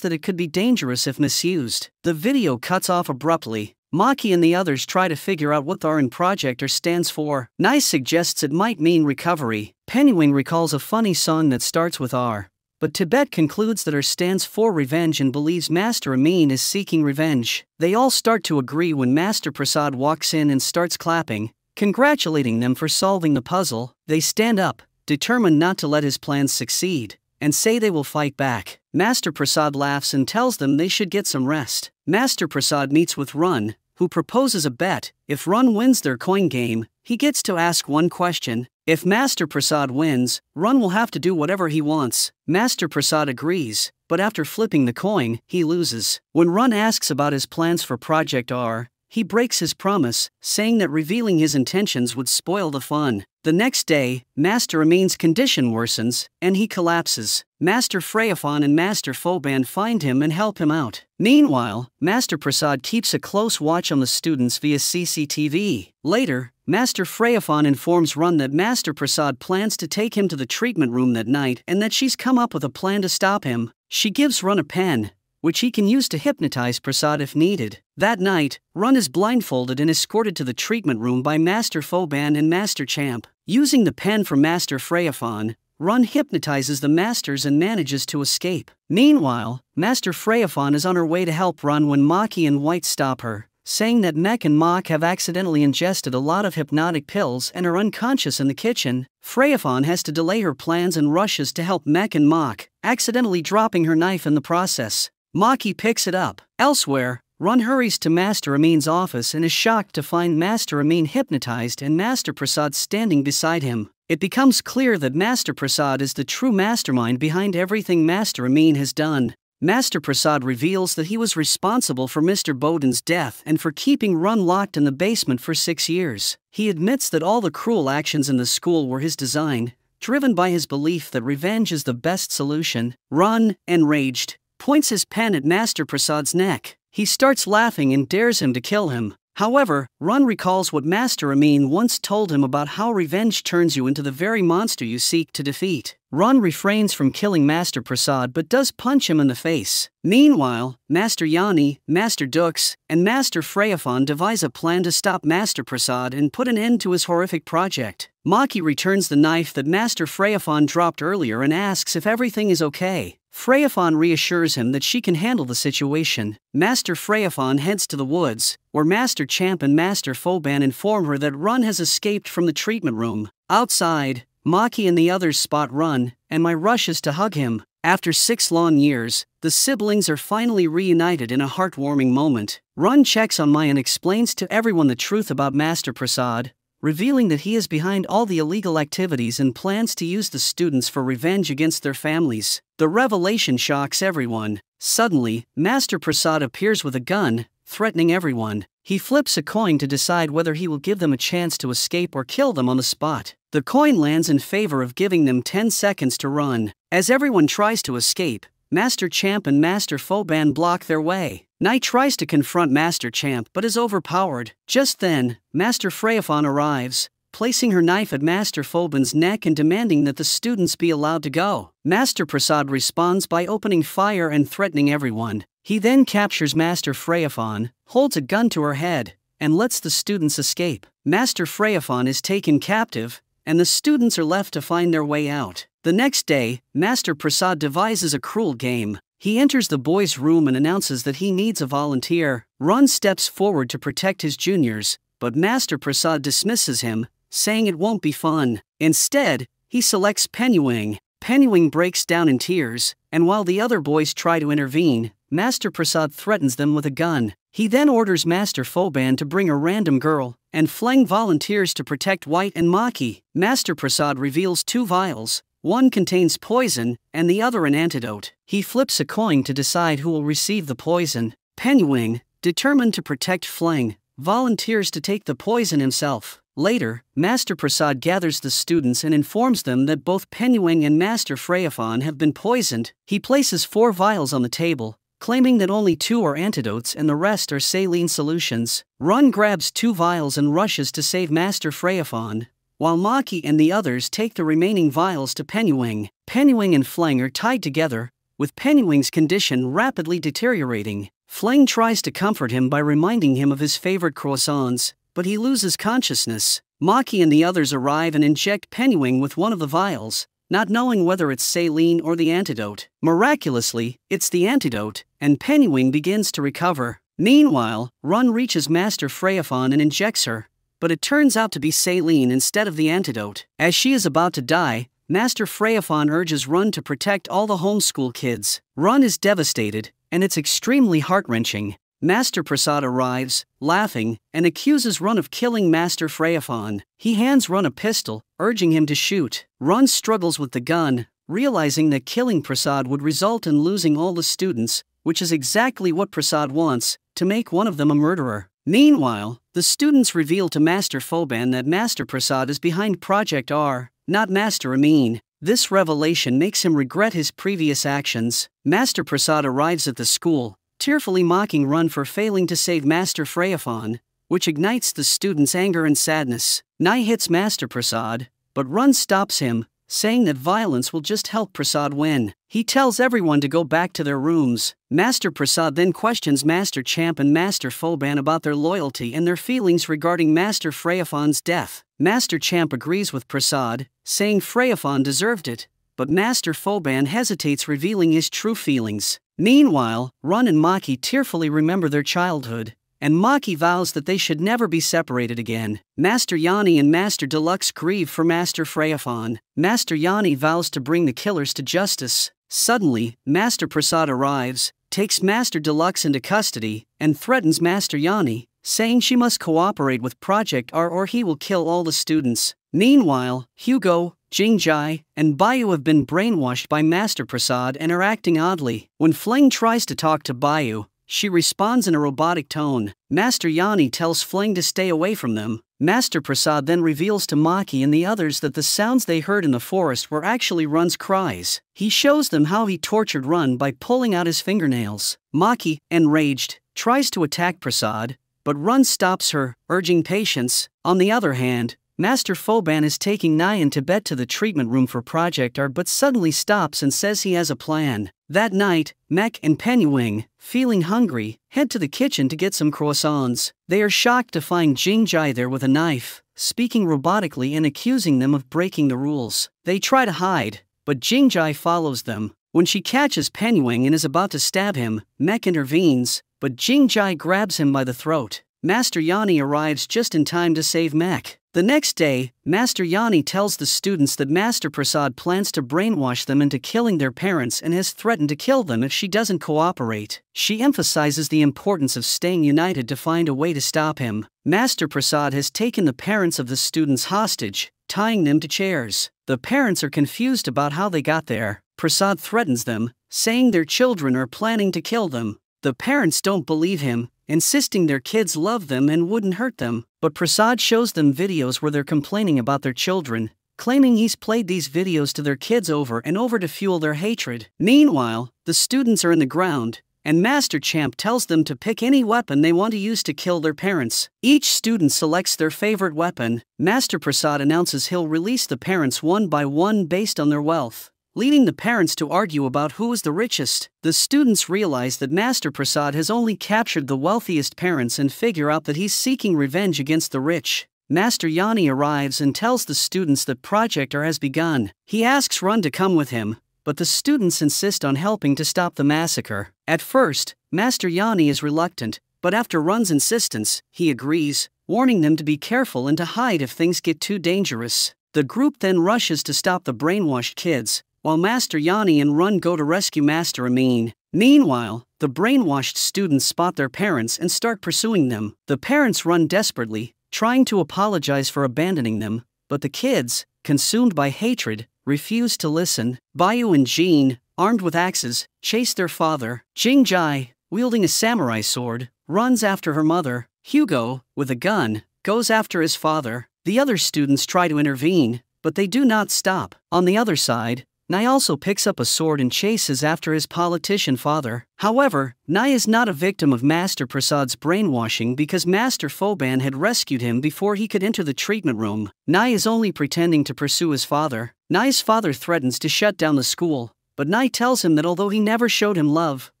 that it could be dangerous if misused. The video cuts off abruptly. Maki and the others try to figure out what the R in Project R stands for. Nice suggests it might mean recovery. Pennywing recalls a funny song that starts with R, but Tibet concludes that R stands for revenge and believes Master Amin is seeking revenge. They all start to agree when Master Prasad walks in and starts clapping, congratulating them for solving the puzzle. They stand up, determined not to let his plans succeed, and say they will fight back. Master Prasad laughs and tells them they should get some rest. Master Prasad meets with Run, who proposes a bet. If Run wins their coin game, he gets to ask one question. If Master Prasad wins, Run will have to do whatever he wants. Master Prasad agrees, but after flipping the coin, he loses. When Run asks about his plans for Project R, he breaks his promise, saying that revealing his intentions would spoil the fun. The next day, Master Amin's condition worsens, and he collapses. Master Freyafon and Master Foban find him and help him out. Meanwhile, Master Prasad keeps a close watch on the students via CCTV. Later, Master Freyafon informs Run that Master Prasad plans to take him to the treatment room that night and that she's come up with a plan to stop him. She gives Run a pen, which he can use to hypnotize Prasad if needed. That night, Run is blindfolded and escorted to the treatment room by Master Foban and Master Champ. Using the pen from Master Freyafon, Run hypnotizes the masters and manages to escape. Meanwhile, Master Freyafon is on her way to help Run when Maki and White stop her, saying that Mech and Mach have accidentally ingested a lot of hypnotic pills and are unconscious in the kitchen. Freyafon has to delay her plans and rushes to help Mech and Mach, accidentally dropping her knife in the process. Maki picks it up. Elsewhere, Run hurries to Master Amin's office and is shocked to find Master Amin hypnotized and Master Prasad standing beside him. It becomes clear that Master Prasad is the true mastermind behind everything Master Amin has done. Master Prasad reveals that he was responsible for Mr. Bowden's death and for keeping Run locked in the basement for 6 years. He admits that all the cruel actions in the school were his design, driven by his belief that revenge is the best solution. Run, enraged, points his pen at Master Prasad's neck. He starts laughing and dares him to kill him. However, Run recalls what Master Amin once told him about how revenge turns you into the very monster you seek to defeat. Run refrains from killing Master Prasad but does punch him in the face. Meanwhile, Master Yanni, Master Dux, and Master Freyafon devise a plan to stop Master Prasad and put an end to his horrific project. Maki returns the knife that Master Freyafon dropped earlier and asks if everything is okay. Freyafon reassures him that she can handle the situation. Master Freyafon heads to the woods, where Master Champ and Master Foban inform her that Run has escaped from the treatment room. Outside, Maki and the others spot Run, and Mai rushes to hug him. After 6 long years, the siblings are finally reunited in a heartwarming moment. Run checks on Mai and explains to everyone the truth about Master Prasad, revealing that he is behind all the illegal activities and plans to use the students for revenge against their families. The revelation shocks everyone. Suddenly, Master Prasad appears with a gun, threatening everyone. He flips a coin to decide whether he will give them a chance to escape or kill them on the spot. The coin lands in favor of giving them 10 seconds to run. As everyone tries to escape, Master Champ and Master Foban block their way. Knight tries to confront Master Champ but is overpowered. Just then, Master Freyafon arrives, placing her knife at Master Foban's neck and demanding that the students be allowed to go. Master Prasad responds by opening fire and threatening everyone. He then captures Master Freyafon, holds a gun to her head, and lets the students escape. Master Freyafon is taken captive, and the students are left to find their way out. The next day, Master Prasad devises a cruel game. He enters the boys' room and announces that he needs a volunteer. Run steps forward to protect his juniors, but Master Prasad dismisses him, saying it won't be fun. Instead, he selects Pennywing. Pennywing breaks down in tears, and while the other boys try to intervene, Master Prasad threatens them with a gun. He then orders Master Foban to bring a random girl, and Fleng volunteers to protect White and Maki. Master Prasad reveals 2 vials. One contains poison, and the other an antidote. He flips a coin to decide who will receive the poison. Pennywing, determined to protect Fleng, volunteers to take the poison himself. Later, Master Prasad gathers the students and informs them that both Penuing and Master Freyafon have been poisoned. He places 4 vials on the table, claiming that only 2 are antidotes and the rest are saline solutions. Run grabs 2 vials and rushes to save Master Freyafon, while Maki and the others take the remaining vials to Penuing. Penuing and Fleng are tied together, with Penuing's condition rapidly deteriorating. Fleng tries to comfort him by reminding him of his favorite croissants, but he loses consciousness. Maki and the others arrive and inject Penuing with one of the vials, not knowing whether it's saline or the antidote. Miraculously, it's the antidote, and Penuing begins to recover. Meanwhile, Run reaches Master Freyafon and injects her, but it turns out to be saline instead of the antidote. As she is about to die, Master Freyafon urges Run to protect all the homeschool kids. Run is devastated, and it's extremely heart-wrenching. Master Prasad arrives, laughing, and accuses Run of killing Master Freyafon. He hands Run a pistol, urging him to shoot. Run struggles with the gun, realizing that killing Prasad would result in losing all the students, which is exactly what Prasad wants, to make one of them a murderer. Meanwhile, the students reveal to Master Foban that Master Prasad is behind Project R, not Master Amin. This revelation makes him regret his previous actions. Master Prasad arrives at the school, tearfully mocking Run for failing to save Master Freyafon, which ignites the students' anger and sadness. Nai hits Master Prasad, but Run stops him, saying that violence will just help Prasad win. He tells everyone to go back to their rooms. Master Prasad then questions Master Champ and Master Foban about their loyalty and their feelings regarding Master Freyafon's death. Master Champ agrees with Prasad, saying Freyafon deserved it, but Master Foban hesitates, revealing his true feelings. Meanwhile, Run and Maki tearfully remember their childhood, and Maki vows that they should never be separated again. Master Yanni and Master Deluxe grieve for Master Freyafon. Master Yanni vows to bring the killers to justice. Suddenly, Master Prasad arrives, takes Master Deluxe into custody, and threatens Master Yanni, saying she must cooperate with Project R or he will kill all the students. Meanwhile, Hugo, Jingjai, and Bayu have been brainwashed by Master Prasad and are acting oddly. When Fleng tries to talk to Bayu, she responds in a robotic tone. Master Yanni tells Fleng to stay away from them. Master Prasad then reveals to Maki and the others that the sounds they heard in the forest were actually Run's cries. He shows them how he tortured Run by pulling out his fingernails. Maki, enraged, tries to attack Prasad, but Run stops her, urging patience. On the other hand, Master Foban is taking Nai and Tibet to the treatment room for Project R but suddenly stops and says he has a plan. That night, Mek and Penuing, feeling hungry, head to the kitchen to get some croissants. They are shocked to find Jingjai there with a knife, speaking robotically and accusing them of breaking the rules. They try to hide, but Jingjai follows them. When she catches Penuing and is about to stab him, Mek intervenes, but Jingjai grabs him by the throat. Master Yanni arrives just in time to save Mek. The next day, Master Yanni tells the students that Master Prasad plans to brainwash them into killing their parents and has threatened to kill them if she doesn't cooperate. She emphasizes the importance of staying united to find a way to stop him. Master Prasad has taken the parents of the students hostage, tying them to chairs. The parents are confused about how they got there. Prasad threatens them, saying their children are planning to kill them. The parents don't believe him, insisting their kids love them and wouldn't hurt them. But Prasad shows them videos where they're complaining about their children, claiming he's played these videos to their kids over and over to fuel their hatred. Meanwhile, the students are in the ground, and Master Champ tells them to pick any weapon they want to use to kill their parents. Each student selects their favorite weapon. Master Prasad announces he'll release the parents one by one based on their wealth, leading the parents to argue about who is the richest. The students realize that Master Prasad has only captured the wealthiest parents and figure out that he's seeking revenge against the rich. Master Yanni arrives and tells the students that Project R has begun. He asks Run to come with him, but the students insist on helping to stop the massacre. At first, Master Yanni is reluctant, but after Run's insistence, he agrees, warning them to be careful and to hide if things get too dangerous. The group then rushes to stop the brainwashed kids, while Master Yanni and Run go to rescue Master Amin. Meanwhile, the brainwashed students spot their parents and start pursuing them. The parents run desperately, trying to apologize for abandoning them, but the kids, consumed by hatred, refuse to listen. Bayu and Jean, armed with axes, chase their father. Jingjai, wielding a samurai sword, runs after her mother. Hugo, with a gun, goes after his father. The other students try to intervene, but they do not stop. On the other side, Nai also picks up a sword and chases after his politician father. However, Nai is not a victim of Master Prasad's brainwashing because Master Phoban had rescued him before he could enter the treatment room. Nai is only pretending to pursue his father. Nai's father threatens to shut down the school, but Nai tells him that although he never showed him love,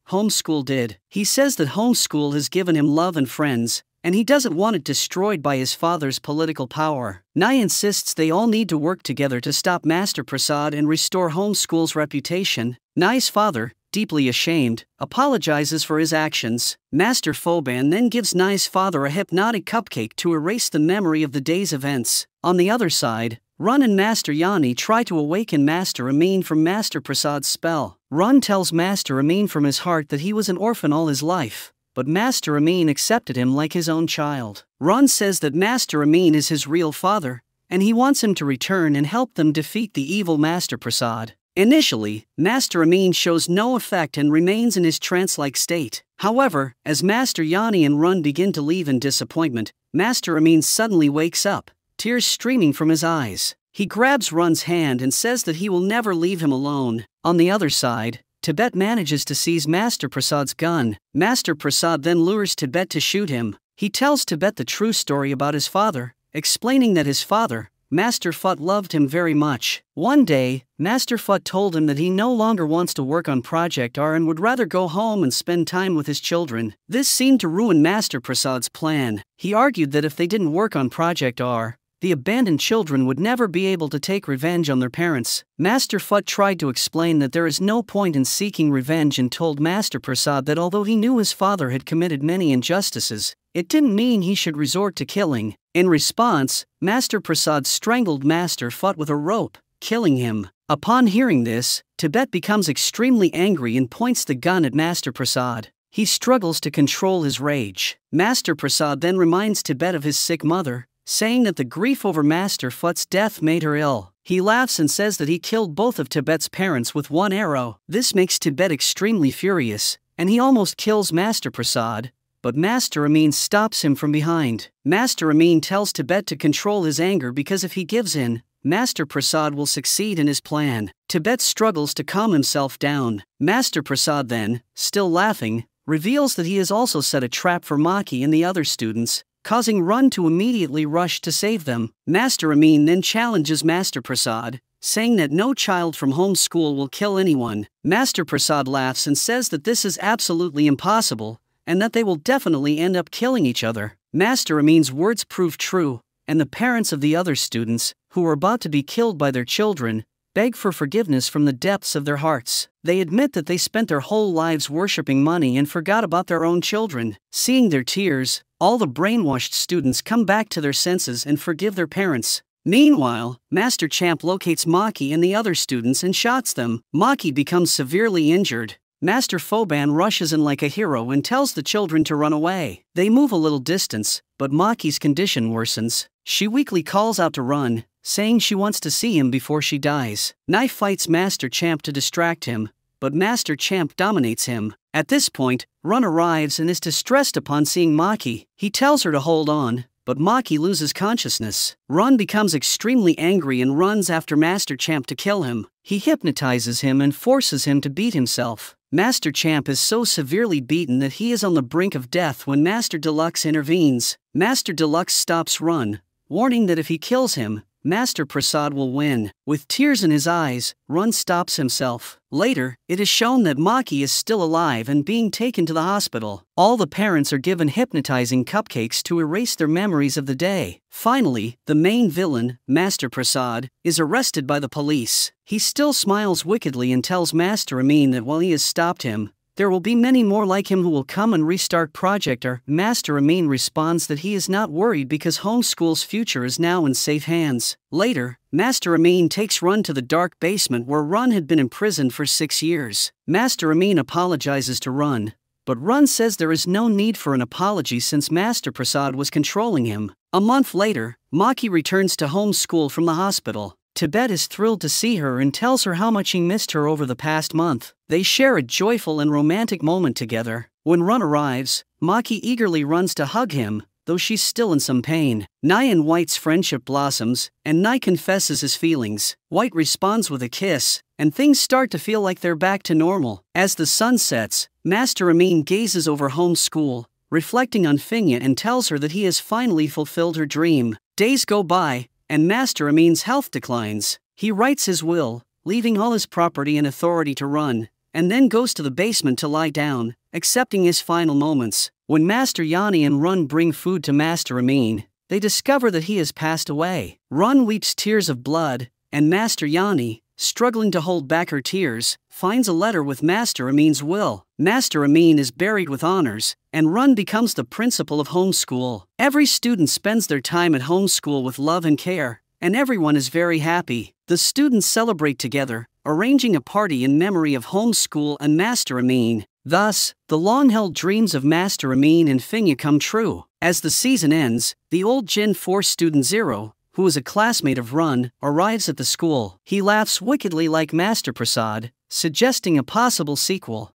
homeschool did. He says that homeschool has given him love and friends, and he doesn't want it destroyed by his father's political power. Nai insists they all need to work together to stop Master Prasad and restore homeschool's reputation. Nai's father, deeply ashamed, apologizes for his actions. Master Phoban then gives Nai's father a hypnotic cupcake to erase the memory of the day's events. On the other side, Run and Master Yani try to awaken Master Amin from Master Prasad's spell. Run tells Master Amin from his heart that he was an orphan all his life, but Master Amin accepted him like his own child. Run says that Master Amin is his real father, and he wants him to return and help them defeat the evil Master Prasad. Initially, Master Amin shows no effect and remains in his trance-like state. However, as Master Yani and Run begin to leave in disappointment, Master Amin suddenly wakes up, tears streaming from his eyes. He grabs Run's hand and says that he will never leave him alone. On the other side, Tibet manages to seize Master Prasad's gun. Master Prasad then lures Tibet to shoot him. He tells Tibet the true story about his father, explaining that his father, Master Phut, loved him very much. One day, Master Phut told him that he no longer wants to work on Project R and would rather go home and spend time with his children. This seemed to ruin Master Prasad's plan. He argued that if they didn't work on Project R, the abandoned children would never be able to take revenge on their parents. Master Phut tried to explain that there is no point in seeking revenge and told Master Prasad that although he knew his father had committed many injustices, it didn't mean he should resort to killing. In response, Master Prasad strangled Master Phut with a rope, killing him. Upon hearing this, Tibet becomes extremely angry and points the gun at Master Prasad. He struggles to control his rage. Master Prasad then reminds Tibet of his sick mother, saying that the grief over Master Phut's death made her ill. He laughs and says that he killed both of Tibet's parents with one arrow. This makes Tibet extremely furious, and he almost kills Master Prasad, but Master Amin stops him from behind. Master Amin tells Tibet to control his anger because if he gives in, Master Prasad will succeed in his plan. Tibet struggles to calm himself down. Master Prasad then, still laughing, reveals that he has also set a trap for Maki and the other students, causing Run to immediately rush to save them. Master Amin then challenges Master Prasad, saying that no child from home school will kill anyone. Master Prasad laughs and says that this is absolutely impossible, and that they will definitely end up killing each other. Master Amin's words prove true, and the parents of the other students, who were about to be killed by their children, beg for forgiveness from the depths of their hearts. They admit that they spent their whole lives worshipping money and forgot about their own children. Seeing their tears, all the brainwashed students come back to their senses and forgive their parents. Meanwhile, Master Champ locates Maki and the other students and shots them. Maki becomes severely injured. Master Phoban rushes in like a hero and tells the children to run away. They move a little distance, but Maki's condition worsens. She weakly calls out to Run, saying she wants to see him before she dies. Nai fights Master Champ to distract him, but Master Champ dominates him. At this point, Run arrives and is distressed upon seeing Maki. He tells her to hold on, but Maki loses consciousness. Run becomes extremely angry and runs after Master Champ to kill him. He hypnotizes him and forces him to beat himself. Master Champ is so severely beaten that he is on the brink of death when Master Deluxe intervenes. Master Deluxe stops Run, warning that if he kills him, Master Prasad will win. With tears in his eyes, Run stops himself. Later, it is shown that Maki is still alive and being taken to the hospital. All the parents are given hypnotizing cupcakes to erase their memories of the day. Finally, the main villain, Master Prasad, is arrested by the police. He still smiles wickedly and tells Master Amin that while he has stopped him, there will be many more like him who will come and restart Project R. Master Amin responds that he is not worried because homeschool's future is now in safe hands. Later, Master Amin takes Run to the dark basement where Run had been imprisoned for 6 years. Master Amin apologizes to Run, but Run says there is no need for an apology since Master Prasad was controlling him. A month later, Maki returns to homeschool from the hospital. Tibet is thrilled to see her and tells her how much he missed her over the past month. They share a joyful and romantic moment together. When Run arrives, Maki eagerly runs to hug him. though she's still in some pain. Nye and White's friendship blossoms, and Nye confesses his feelings. White responds with a kiss, and things start to feel like they're back to normal. As the sun sets, Master Amin gazes over home school, reflecting on Finya, and tells her that he has finally fulfilled her dream. Days go by, and Master Amin's health declines. He writes his will, leaving all his property and authority to Run, and then goes to the basement to lie down, accepting his final moments. When Master Yani and Run bring food to Master Amin, they discover that he has passed away. Run weeps tears of blood, and Master Yani, struggling to hold back her tears, finds a letter with Master Amin's will. Master Amin is buried with honors, and Run becomes the principal of homeschool. Every student spends their time at homeschool with love and care, and everyone is very happy. The students celebrate together, arranging a party in memory of homeschool and Master Amin. Thus, the long-held dreams of Master Amin and Finya come true. As the season ends, the old Gen 4 student Zero, who is a classmate of Run, arrives at the school. He laughs wickedly like Master Prasad, suggesting a possible sequel.